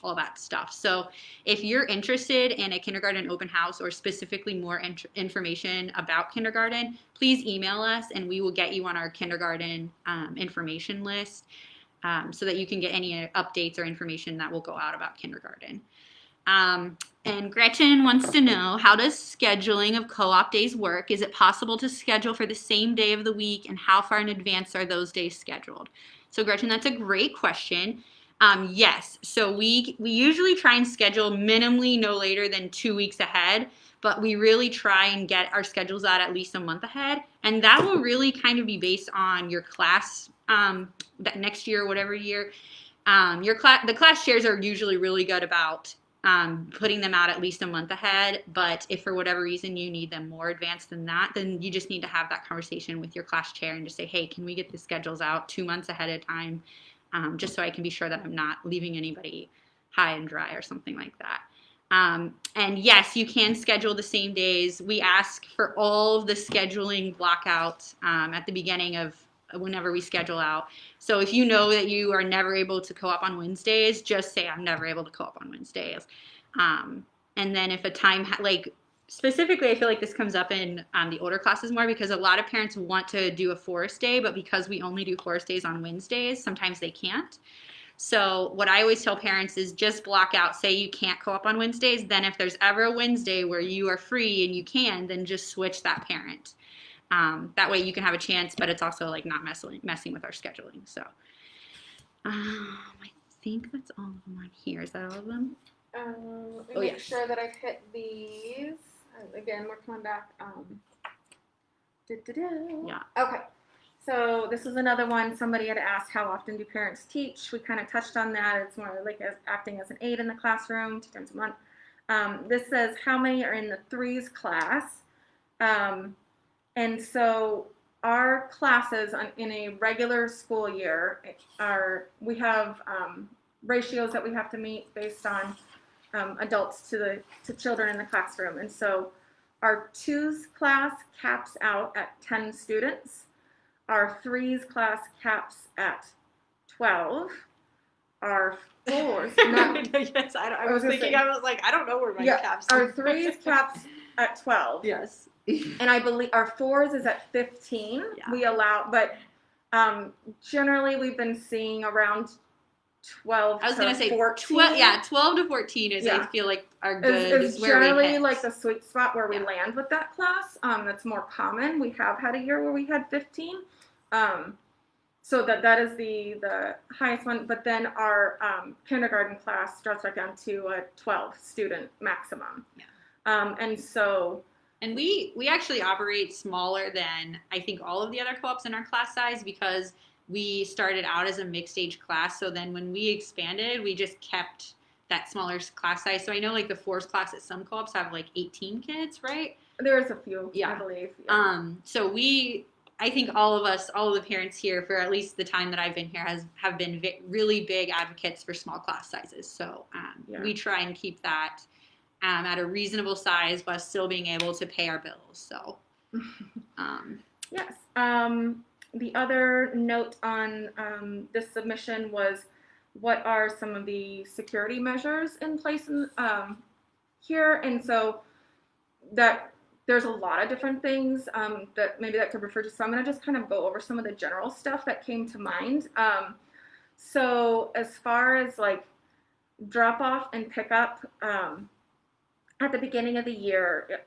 all that stuff. So if you're interested in a kindergarten open house or specifically more information about kindergarten, please email us and we will get you on our kindergarten information list. So that you can get any updates or information that will go out about kindergarten. And Gretchen wants to know, how does scheduling of co-op days work? Is it possible to schedule for the same day of the week, and how far in advance are those days scheduled? So Gretchen, that's a great question. Yes, so we usually try and schedule minimally no later than 2 weeks ahead, but we really try and get our schedules out at least a month ahead, and that will really kind of be based on your class that next year or whatever year. The class chairs are usually really good about putting them out at least a month ahead, but if for whatever reason you need them more advanced than that, then you just need to have that conversation with your class chair and just say, hey, can we get the schedules out 2 months ahead of time, just so I can be sure that I'm not leaving anybody high and dry or something like that. And yes, you can schedule the same days. We ask for all of the scheduling blockouts at the beginning of whenever we schedule out. So if you know that you are never able to co-op on Wednesdays, just say I'm never able to co-op on Wednesdays. And then if a time, specifically, I feel like this comes up in the older classes more because a lot of parents want to do a forest day, but because we only do forest days on Wednesdays, sometimes they can't. So what I always tell parents is just block out, say you can't co-op on Wednesdays, then if there's ever a Wednesday where you are free and you can, then just switch that parent. That way you can have a chance, but it's also like not messing with our scheduling. So I think that's all of them on here. Is that all of them? Let me make sure that I've hit these. Again, we're coming back. Yeah. Okay. So this is another one. Somebody had asked, how often do parents teach? We kind of touched on that. It's more like acting as an aide in the classroom 2 times a month. This says, how many are in the threes class? And so our classes in a regular school year we have ratios that we have to meet based on adults to children in the classroom. And so our twos class caps out at 10 students. Our threes class caps at 12. Our fours. Yes, I was thinking, I was like, I don't know where my caps are. Our threes caps at 12. Yes. And I believe our fours is at 15. Yeah. We allow, but generally we've been seeing around 12 I was going to say 14. 12 to 14 is, I feel like, are good. Is where generally we hit. like the sweet spot where we land with that class. That's more common. We have had a year where we had 15. So that is the highest one. But then our kindergarten class drops right down to a 12 student maximum. Yeah. And so... And we actually operate smaller than, I think, all of the other co-ops in our class size because we started out as a mixed age class. So then when we expanded, we just kept that smaller class size. So I know like the fours class at some co-ops have like 18 kids, right? There's a few, yeah. I believe. Yeah. So I think all of the parents here for at least the time that I've been here have been really big advocates for small class sizes. So we try and keep that at a reasonable size while still being able to pay our bills. So, yes. The other note on this submission was, what are some of the security measures in place here? And so that there's a lot of different things that could refer to. So I'm going to just kind of go over some of the general stuff that came to mind. So as far as like drop off and pick up, at the beginning of the year,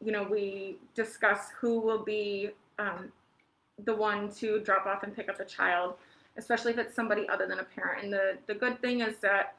we discuss who will be the one to drop off and pick up the child, especially if it's somebody other than a parent. And the good thing is that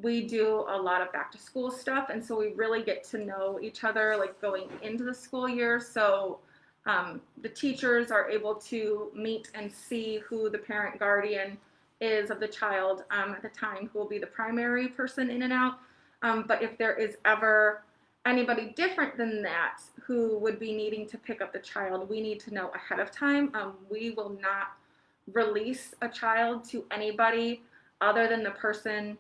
we do a lot of back to school stuff, and so we really get to know each other like going into the school year. So the teachers are able to meet and see who the parent guardian is of the child at the time, who will be the primary person in and out. But if there is ever anybody different than that who would be needing to pick up the child, we need to know ahead of time. We will not release a child to anybody other than the person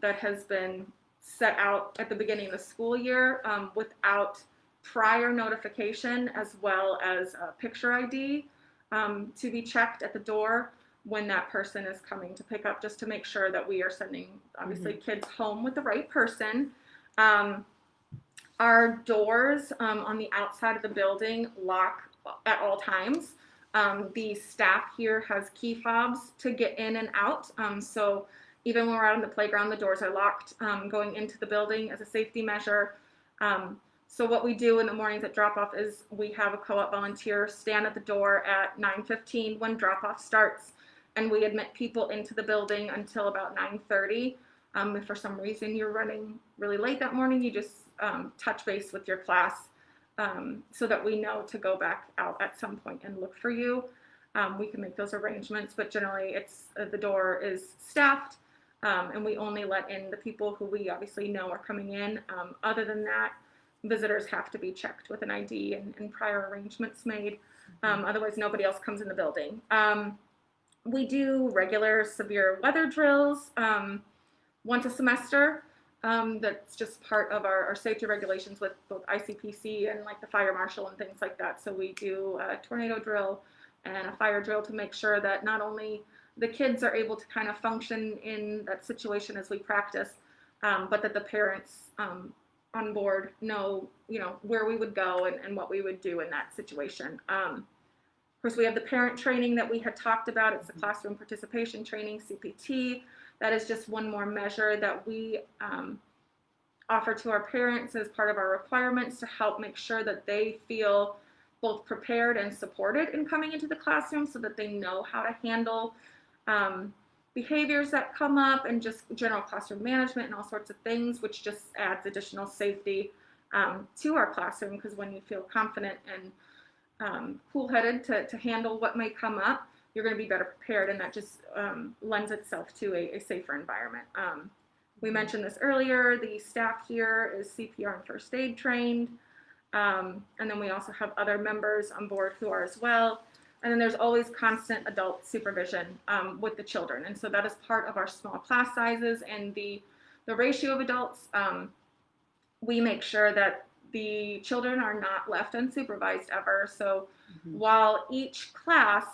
that has been set out at the beginning of the school year without prior notification, as well as a picture ID to be checked at the door when that person is coming to pick up, just to make sure that we are sending, obviously, kids home with the right person. Our doors on the outside of the building lock at all times. The staff here has key fobs to get in and out. So even when we're out on the playground, the doors are locked going into the building as a safety measure. So what we do in the mornings at drop-off is we have a co-op volunteer stand at the door at 9:15 when drop-off starts, and we admit people into the building until about 9:30. If for some reason you're running really late that morning, you just touch base with your class so that we know to go back out at some point and look for you. We can make those arrangements, but generally the door is staffed, and we only let in the people who we obviously know are coming in. Other than that, visitors have to be checked with an ID and prior arrangements made. Otherwise, nobody else comes in the building. We do regular severe weather drills once a semester. That's just part of our safety regulations with both ICPC and like the fire marshal and things like that. So we do a tornado drill and a fire drill to make sure that not only the kids are able to kind of function in that situation as we practice, but that the parents on board know, where we would go and what we would do in that situation. Of course, we have the parent training that we had talked about. It's the classroom participation training, CPT. That is just one more measure that we offer to our parents as part of our requirements to help make sure that they feel both prepared and supported in coming into the classroom, so that they know how to handle behaviors that come up and just general classroom management and all sorts of things, which just adds additional safety to our classroom, because when you feel confident and cool-headed to handle what may come up, you're going to be better prepared, and that just lends itself to a safer environment. We mentioned this earlier, the staff here is CPR and first aid trained, and then we also have other members on board who are as well. And then there's always constant adult supervision with the children, and so that is part of our small class sizes and the ratio of adults. We make sure that the children are not left unsupervised ever. So while each class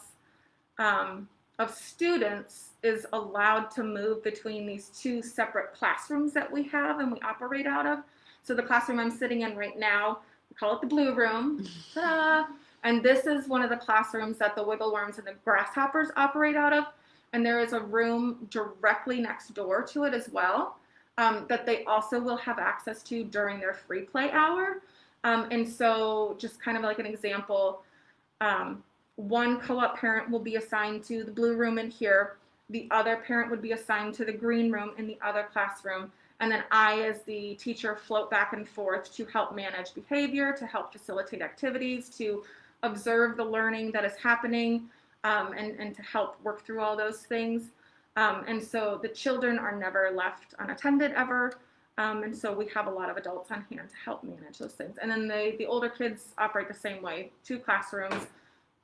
of students is allowed to move between these two separate classrooms that we have and we operate out of. So the classroom I'm sitting in right now, we call it the blue room. Ta-da! And this is one of the classrooms that the wiggle worms and the grasshoppers operate out of. And there is a room directly next door to it as well that they also will have access to during their free play hour. And so just kind of like an example, one co-op parent will be assigned to the blue room in here. The other parent would be assigned to the green room in the other classroom. And then I, as the teacher, float back and forth to help manage behavior, to help facilitate activities, to observe the learning that is happening, and to help work through all those things. And so the children are never left unattended ever. And so we have a lot of adults on hand to help manage those things. And then the older kids operate the same way, 2 classrooms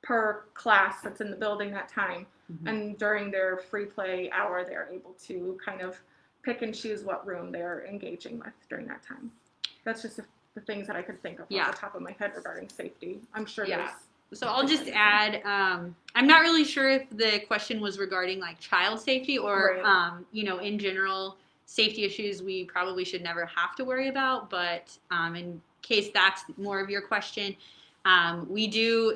per class that's in the building that time. And during their free play hour, they're able to kind of pick and choose what room they're engaging with during that time. That's just the things that I could think of off the top of my head regarding safety. I'm sure there's So I'll just add, I'm not really sure if the question was regarding like child safety or, Right. in general, safety issues we probably should never have to worry about. But in case that's more of your question, we do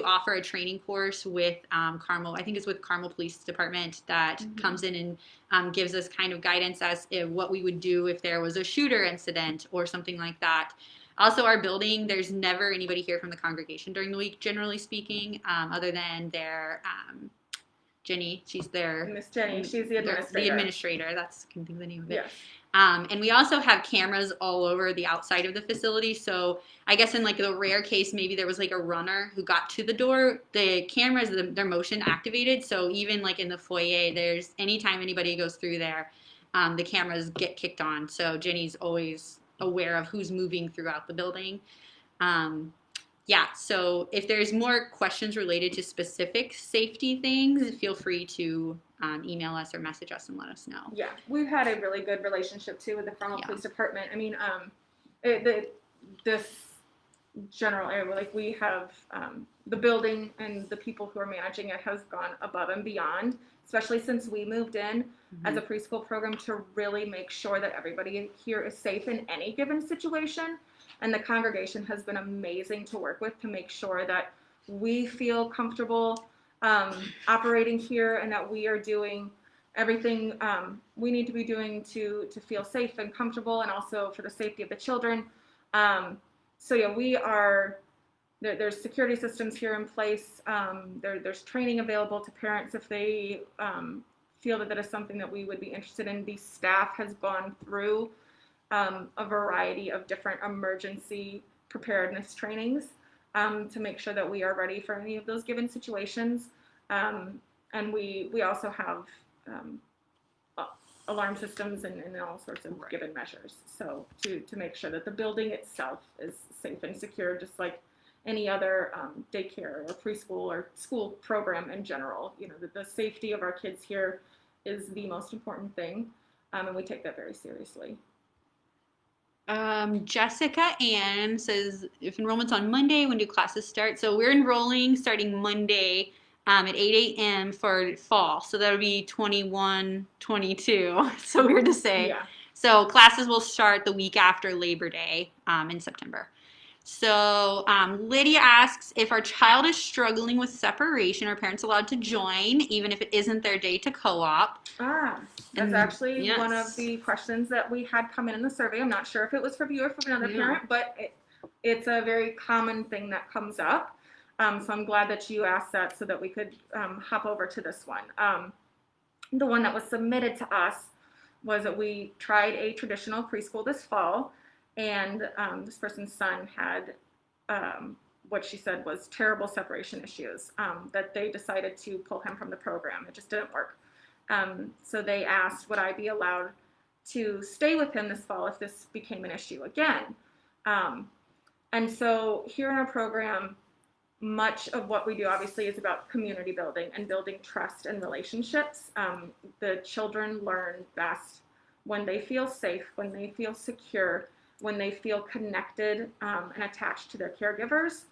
offer a training course with Carmel. I think it's with Carmel Police Department that comes in and gives us kind of guidance as to what we would do if there was a shooter incident or something like that. Also, our building, there's never anybody here from the congregation during the week, generally speaking, other than their Jenny. She's their Miss Jenny, she's the administrator. The administrator. That's, I can think of the name of it. Yes. And we also have cameras all over the outside of the facility. So I guess in like the rare case, maybe there was like a runner who got to the door, the cameras, they're motion activated. So even like in the foyer, there's anytime anybody goes through there, the cameras get kicked on. So Jenny's always aware of who's moving throughout the building. So if there's more questions related to specific safety things, feel free to email us or message us and let us know. Yeah, we've had a really good relationship too with the Carmel Police Department. I mean, this general area, like we have the building and the people who are managing it has gone above and beyond, especially since we moved in as a preschool program to really make sure that everybody here is safe in any given situation. And the congregation has been amazing to work with to make sure that we feel comfortable operating here and that we are doing everything we need to be doing to feel safe and comfortable, and also for the safety of the children. We are, there's security systems here in place. There's training available to parents if they feel that is something that we would be interested in. The staff has gone through a variety of different emergency preparedness trainings to make sure that we are ready for any of those given situations. And we also have alarm systems and all sorts of given measures. So to make sure that the building itself is safe and secure, just like any other daycare or preschool or school program in general. The safety of our kids here is the most important thing, and we take that very seriously. Jessica Ann says, if enrollment's on Monday, when do classes start? So we're enrolling starting Monday at 8 a.m. for fall. So that'll be 21, 22. So weird to say. Yeah. So classes will start the week after Labor Day in September. So Lydia asks, if our child is struggling with separation, are parents allowed to join, even if it isn't their day to co-op? That's actually one of the questions that we had come in the survey. I'm not sure if it was from you or from another parent, but it's a very common thing that comes up. So I'm glad that you asked that so that we could hop over to this one. The one that was submitted to us was that we tried a traditional preschool this fall, and this person's son had what she said was terrible separation issues, that they decided to pull him from the program. It just didn't work. So they asked, would I be allowed to stay with him this fall if this became an issue again? And so here in our program, much of what we do obviously is about community building and building trust and relationships. The children learn best when they feel safe, when they feel secure, when they feel connected and attached to their caregivers.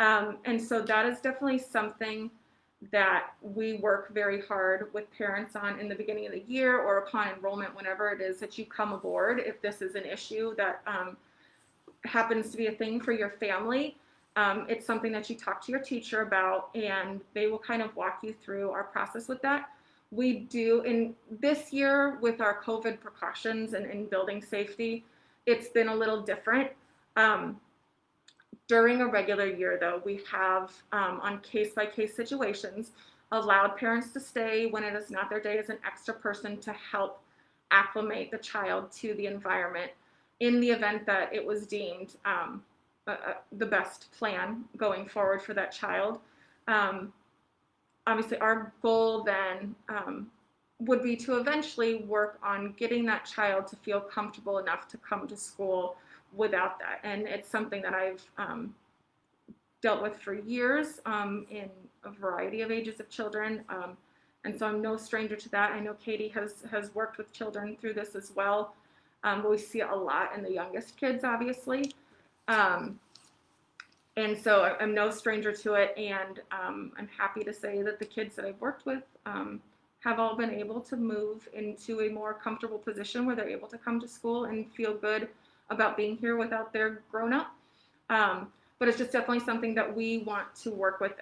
And so that is definitely something that we work very hard with parents on in the beginning of the year or upon enrollment, whenever it is that you come aboard. If this is an issue that happens to be a thing for your family, it's something that you talk to your teacher about, and they will kind of walk you through our process with that. We do, in this year with our COVID precautions and building safety, it's been a little different. During a regular year, though, we have, on case-by-case situations, allowed parents to stay when it is not their day as an extra person to help acclimate the child to the environment in the event that it was deemed the best plan going forward for that child. Obviously, our goal then would be to eventually work on getting that child to feel comfortable enough to come to school without that. And it's something that I've dealt with for years in a variety of ages of children. And so I'm no stranger to that. I know Katie has worked with children through this as well. But we see it a lot in the youngest kids, obviously. And so I'm no stranger to it, and I'm happy to say that the kids that I've worked with have all been able to move into a more comfortable position where they're able to come to school and feel good about being here without their grown-up. But it's just definitely something that we want to work with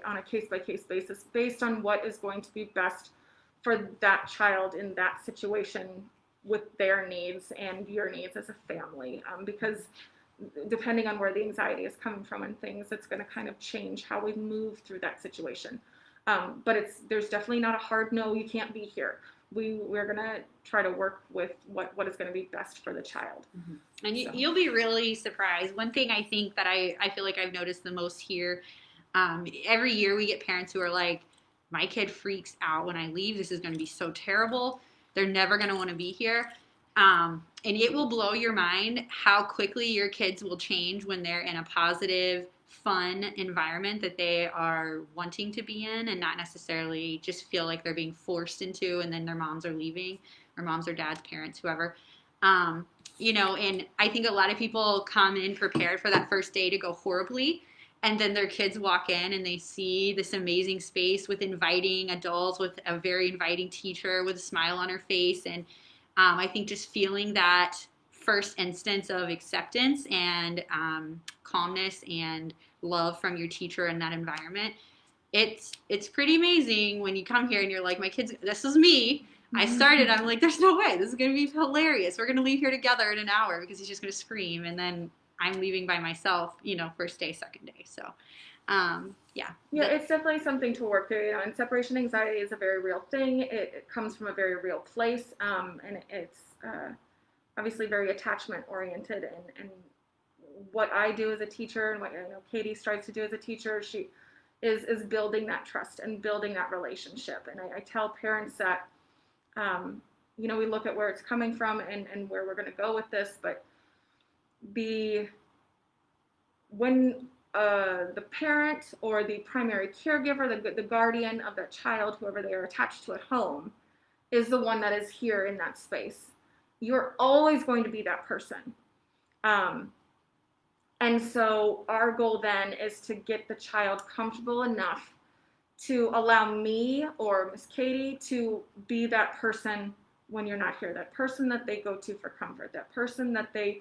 on a case-by-case basis based on what is going to be best for that child in that situation with their needs and your needs as a family. Because depending on where the anxiety is coming from and things, it's going to kind of change how we move through that situation. But there's definitely not a hard no, you can't be here. We're going to try to work with what is going to be best for the child. Mm-hmm. And you'll be really surprised. One thing I think that I feel like I've noticed the most here, every year we get parents who are like, my kid freaks out when I leave. This is going to be so terrible. They're never going to want to be here. And it will blow your mind how quickly your kids will change when they're in a positive, fun environment that they are wanting to be in, and not necessarily just feel like they're being forced into, and then their moms are leaving, or moms or dads, parents, whoever. And I think a lot of people come in prepared for that first day to go horribly. And then their kids walk in and they see this amazing space with inviting adults, with a very inviting teacher with a smile on her face. And I think just feeling that first instance of acceptance and calmness and love from your teacher in that environment, it's pretty amazing when you come here and you're like, my kids, this is me. I started, I'm like, there's no way. This is going to be hilarious. We're going to leave here together in an hour because he's just going to scream. And then I'm leaving by myself, first day, second day. So, yeah. Yeah, it's definitely something to work through, and separation anxiety is a very real thing. It comes from a very real place, and it's obviously very attachment oriented. And what I do as a teacher, and what Katie strives to do as a teacher, she is building that trust and building that relationship. And I tell parents that, we look at where it's coming from and where we're going to go with this, but when the parent or the primary caregiver, the guardian of that child, whoever they are attached to at home, is the one that is here in that space, you're always going to be that person. And so our goal then is to get the child comfortable enough to allow me or Miss Katie to be that person when you're not here, that person that they go to for comfort, that person that they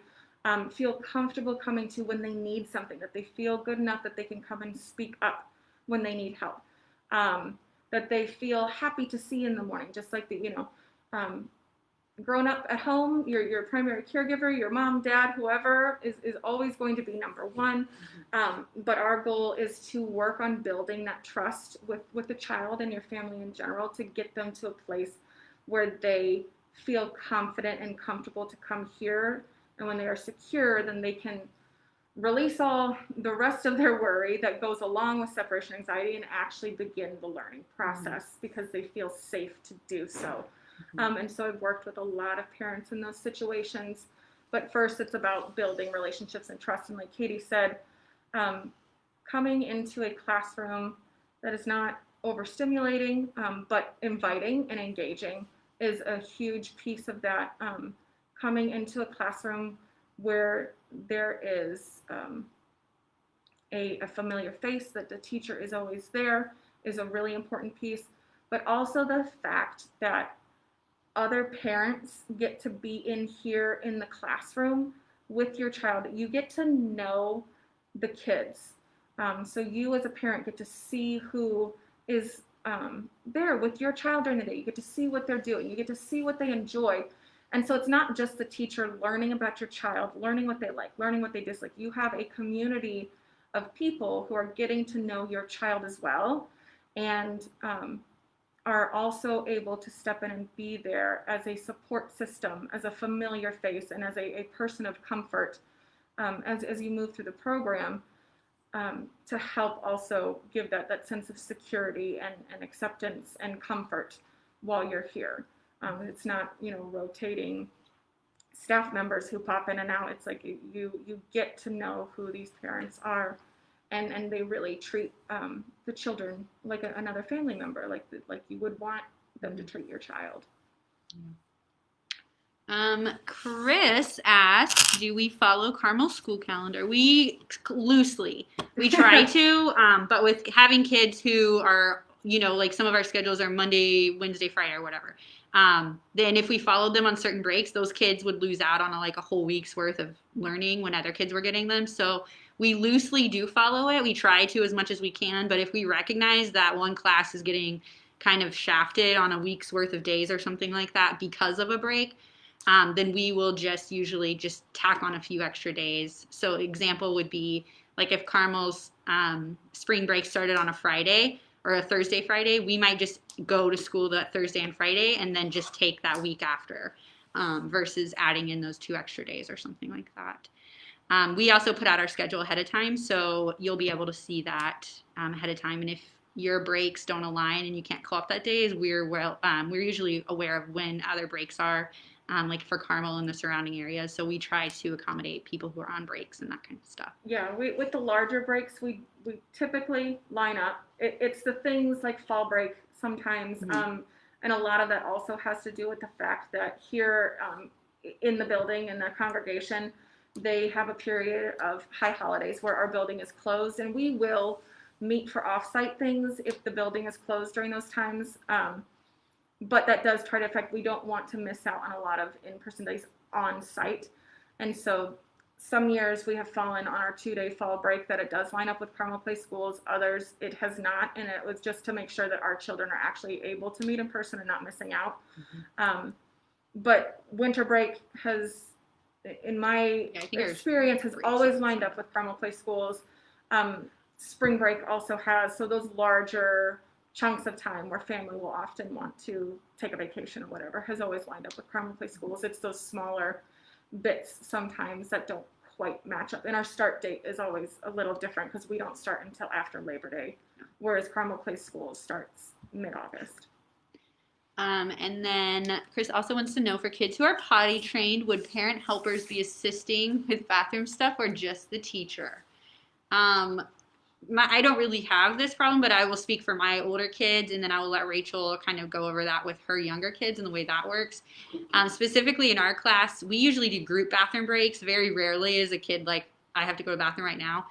feel comfortable coming to when they need something, that they feel good enough that they can come and speak up when they need help, that they feel happy to see in the morning, just like growing up at home, your primary caregiver, your mom, dad, whoever is always going to be number one. But our goal is to work on building that trust with the child and your family in general to get them to a place where they feel confident and comfortable to come here. And when they are secure, then they can release all the rest of their worry that goes along with separation anxiety and actually begin the learning process because they feel safe to do so. And so I've worked with a lot of parents in those situations. But first, it's about building relationships and trust. And like Katie said, coming into a classroom that is not overstimulating, but inviting and engaging is a huge piece of that. Coming into a classroom where there is a familiar face, that the teacher is always there, is a really important piece. But also the fact that other parents get to be in here in the classroom with your child. You get to know the kids. So you as a parent get to see who is there with your child during the day. You get to see what they're doing. You get to see what they enjoy. And so it's not just the teacher learning about your child, learning what they like, learning what they dislike. You have a community of people who are getting to know your child as well, and are also able to step in and be there as a support system, as a familiar face, and as a person of comfort as you move through the program, to help also give that sense of security and acceptance and comfort while you're here. It's not, rotating staff members who pop in and out. It's like you get to know who these parents are, and they really treat the children like another family member, like you would want them to treat your child. Chris asked, do we follow Carmel's school calendar? We loosely. We try to, but with having kids who are, like some of our schedules are Monday, Wednesday, Friday, or whatever. Then if we followed them on certain breaks, those kids would lose out on a whole week's worth of learning when other kids were getting them. So we loosely do follow it. We try to as much as we can, but if we recognize that one class is getting kind of shafted on a week's worth of days or something like that because of a break, then we will usually just tack on a few extra days. So example would be like if Carmel's spring break started on a Friday or a Thursday, Friday, we might just go to school that Thursday and Friday and then just take that week after versus adding in those 2 extra days or something like that. We also put out our schedule ahead of time, so you'll be able to see that ahead of time. And if your breaks don't align and you can't co-op that day, we're usually aware of when other breaks are, like for Carmel and the surrounding areas. So we try to accommodate people who are on breaks and that kind of stuff. Yeah, with the larger breaks, we typically line up. It's the things like fall break sometimes, and a lot of that also has to do with the fact that here in the building, in the congregation, they have a period of high holidays where our building is closed, and we will meet for off-site things if the building is closed during those times. But that does try to affect, we don't want to miss out on a lot of in-person days on site. And so some years we have fallen on our 2-day fall break that it does line up with Carmel Place Schools. Others it has not. And it was just to make sure that our children are actually able to meet in person and not missing out. But winter break has, in my experience, has always lined up with Carmel Place Schools. Spring break also has, so those larger chunks of time where family will often want to take a vacation or whatever has always lined up with Carmel Place Schools. It's those smaller bits sometimes that don't quite match up. And our start date is always a little different because we don't start until after Labor Day, whereas Carmel Place Schools starts mid-August. And then Chris also wants to know, for kids who are potty trained, would parent helpers be assisting with bathroom stuff or just the teacher? I don't really have this problem, but I will speak for my older kids, and then I will let Rachel kind of go over that with her younger kids and the way that works. Specifically in our class, we usually do group bathroom breaks. Very rarely is a kid like, I have to go to the bathroom right now.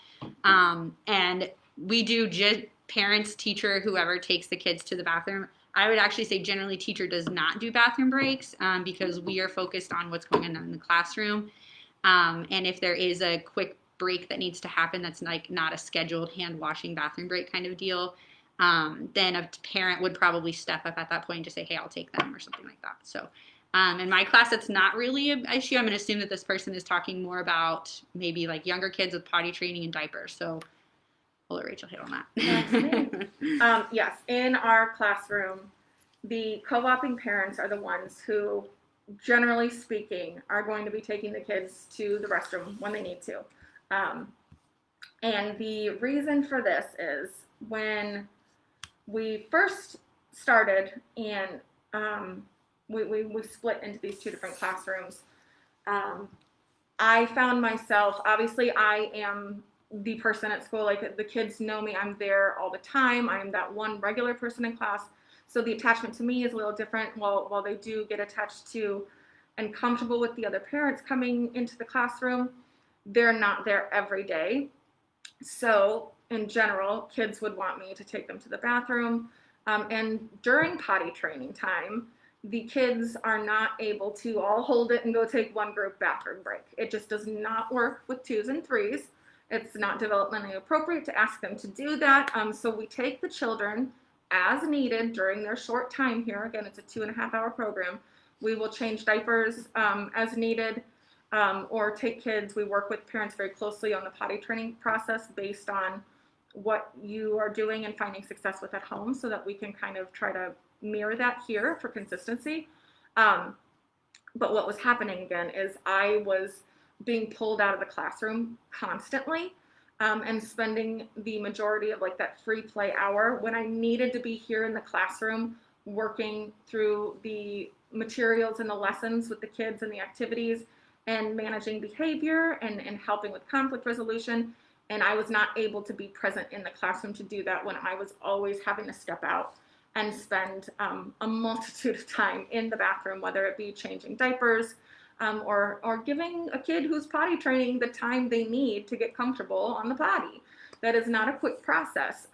And we do just parents, teacher, whoever takes the kids to the bathroom. I would actually say generally teacher does not do bathroom breaks because we are focused on what's going on in the classroom. And if there is a quick break that needs to happen that's not a scheduled hand washing bathroom break kind of deal, then a parent would probably step up at that point and just say, hey, I'll take them or something like that. So in my class, it's not really an issue. I'm going to assume that this person is talking more about maybe like younger kids with potty training and diapers. So I'll let Rachel hit on that. That's me. Yes, in our classroom, the co-oping parents are the ones who, generally speaking, are going to be taking the kids to the restroom when they need to. And the reason for this is when we first started and we split into these 2 different classrooms, I found myself, obviously I am the person at school, like the kids know me, I'm there all the time, I am that one regular person in class, so the attachment to me is a little different. While they do get attached to and comfortable with the other parents coming into the classroom, they're not there every day. So in general, kids would want me to take them to the bathroom. And during potty training time, the kids are not able to all hold it and go take one group bathroom break. It just does not work with 2s and 3s. It's not developmentally appropriate to ask them to do that. So we take the children as needed during their short time here. Again, it's a 2.5-hour program. We will change diapers as needed. Or take kids. We work with parents very closely on the potty training process based on what you are doing and finding success with at home so that we can kind of try to mirror that here for consistency. But what was happening again is I was being pulled out of the classroom constantly and spending the majority of like that free play hour when I needed to be here in the classroom working through the materials and the lessons with the kids and the activities and managing behavior and helping with conflict resolution. And I was not able to be present in the classroom to do that when I was always having to step out and spend a multitude of time in the bathroom, whether it be changing diapers, or giving a kid who's potty training the time they need to get comfortable on the potty. That is not a quick process.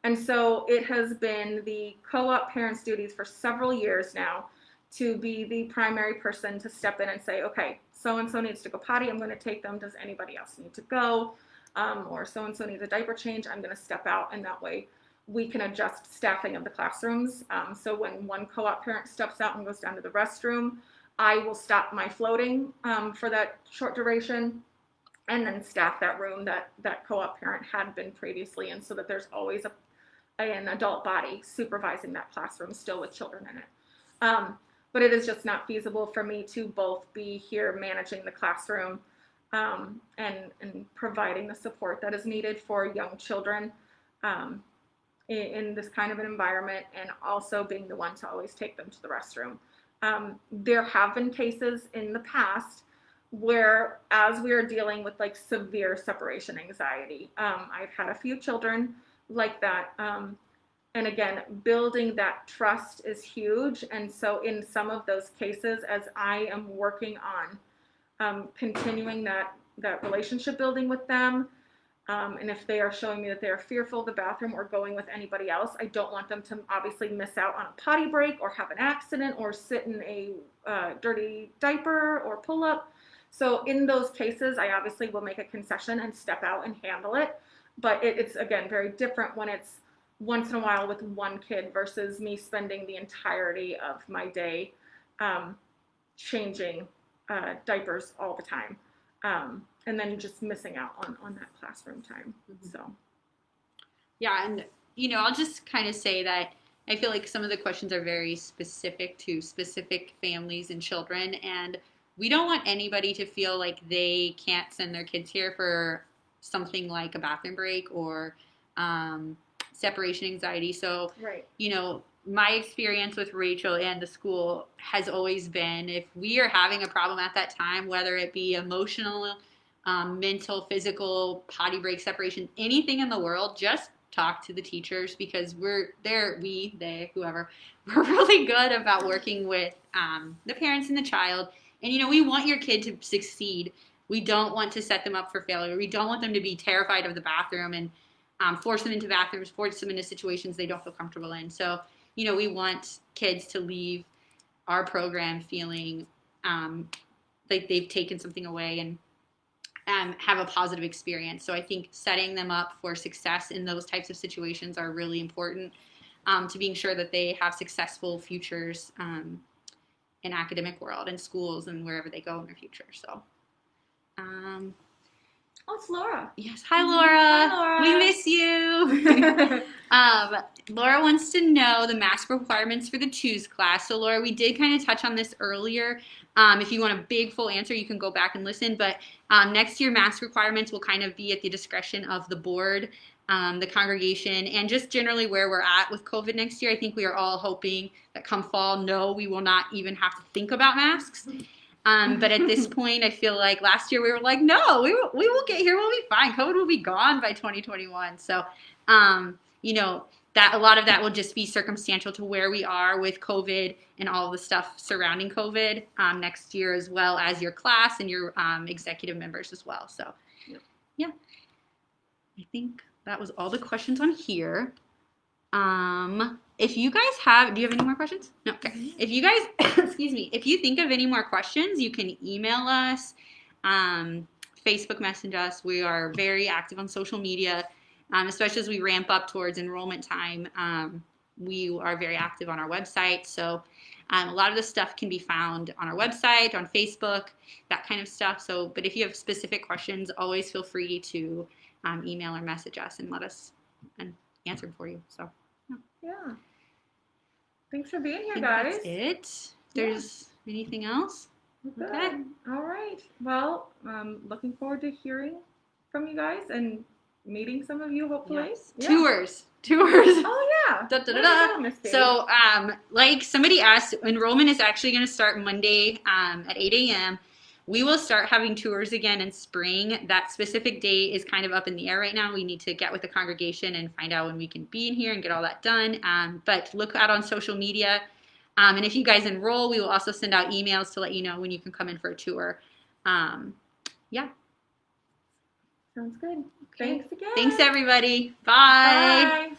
And so it has been the co-op parents' duties for several years now to be the primary person to step in and say, okay, so-and-so needs to go potty, I'm going to take them. Does anybody else need to go? Or so-and-so needs a diaper change, I'm going to step out. And that way we can adjust staffing of the classrooms. So when one co-op parent steps out and goes down to the restroom, I will stop my floating for that short duration and then staff that room that co-op parent had been previously in, so that there's always an adult body supervising that classroom still with children in it. But it is just not feasible for me to both be here managing the classroom and providing the support that is needed for young children in this kind of an environment, and also being the one to always take them to the restroom. There have been cases in the past where, as we are dealing with like severe separation anxiety, I've had a few children like that. And again, building that trust is huge. And so in some of those cases, as I am working on continuing that relationship building with them, and if they are showing me that they are fearful of the bathroom or going with anybody else, I don't want them to obviously miss out on a potty break or have an accident or sit in a dirty diaper or pull up. So in those cases, I obviously will make a concession and step out and handle it. But it's, again, very different when it's once in a while with one kid versus me spending the entirety of my day changing diapers all the time. And then just missing out on that classroom time. So, yeah, and I'll just kind of say that I feel like some of the questions are very specific to specific families and children, and we don't want anybody to feel like they can't send their kids here for something like a bathroom break or separation anxiety. So, right. My experience with Rachel and the school has always been, if we are having a problem at that time, whether it be emotional, mental, physical, potty break, separation, anything in the world, just talk to the teachers, because they, whoever, we're really good about working with the parents and the child. And, we want your kid to succeed. We don't want to set them up for failure. We don't want them to be terrified of the bathroom and force them into bathrooms, force them into situations they don't feel comfortable in. So, we want kids to leave our program feeling like they've taken something away and have a positive experience. So I think setting them up for success in those types of situations are really important to being sure that they have successful futures in academic world and schools and wherever they go in their future. So, it's Laura. Yes. Hi, Laura. Hi, Laura. We miss you. Laura wants to know the mask requirements for the twos class. So, Laura, we did kind of touch on this earlier. If you want a big full answer, you can go back and listen. But next year, mask requirements will kind of be at the discretion of the board, the congregation, and just generally where we're at with COVID next year. I think we are all hoping that come fall, no, we will not even have to think about masks. But at this point, I feel like last year we were like, no, we will get here, we'll be fine. COVID will be gone by 2021. So, that a lot of that will just be circumstantial to where we are with COVID and all the stuff surrounding COVID next year, as well as your class and your executive members as well. So, yeah, I think that was all the questions on here. If you guys do you have any more questions? No. Okay. If you guys, excuse me, if you think of any more questions, you can email us, Facebook message us. We are very active on social media, especially as we ramp up towards enrollment time. We are very active on our website. So a lot of the stuff can be found on our website, on Facebook, that kind of stuff. So, but if you have specific questions, always feel free to email or message us and let us answer them for you. So. Yeah. Thanks for being here, I think guys. that's it. There's anything else? Okay. Okay. All right. Well, looking forward to hearing from you guys and meeting some of you, hopefully. Yes. Yeah. Tours. Oh, yeah. Da, da, da, da. So, like somebody asked, enrollment is actually going to start Monday at 8 a.m. We will start having tours again in spring. That specific date is kind of up in the air right now. We need to get with the congregation and find out when we can be in here and get all that done. But look out on social media. And if you guys enroll, we will also send out emails to let you know when you can come in for a tour. Yeah. Sounds good. Okay. Thanks again. Thanks, everybody. Bye. Bye.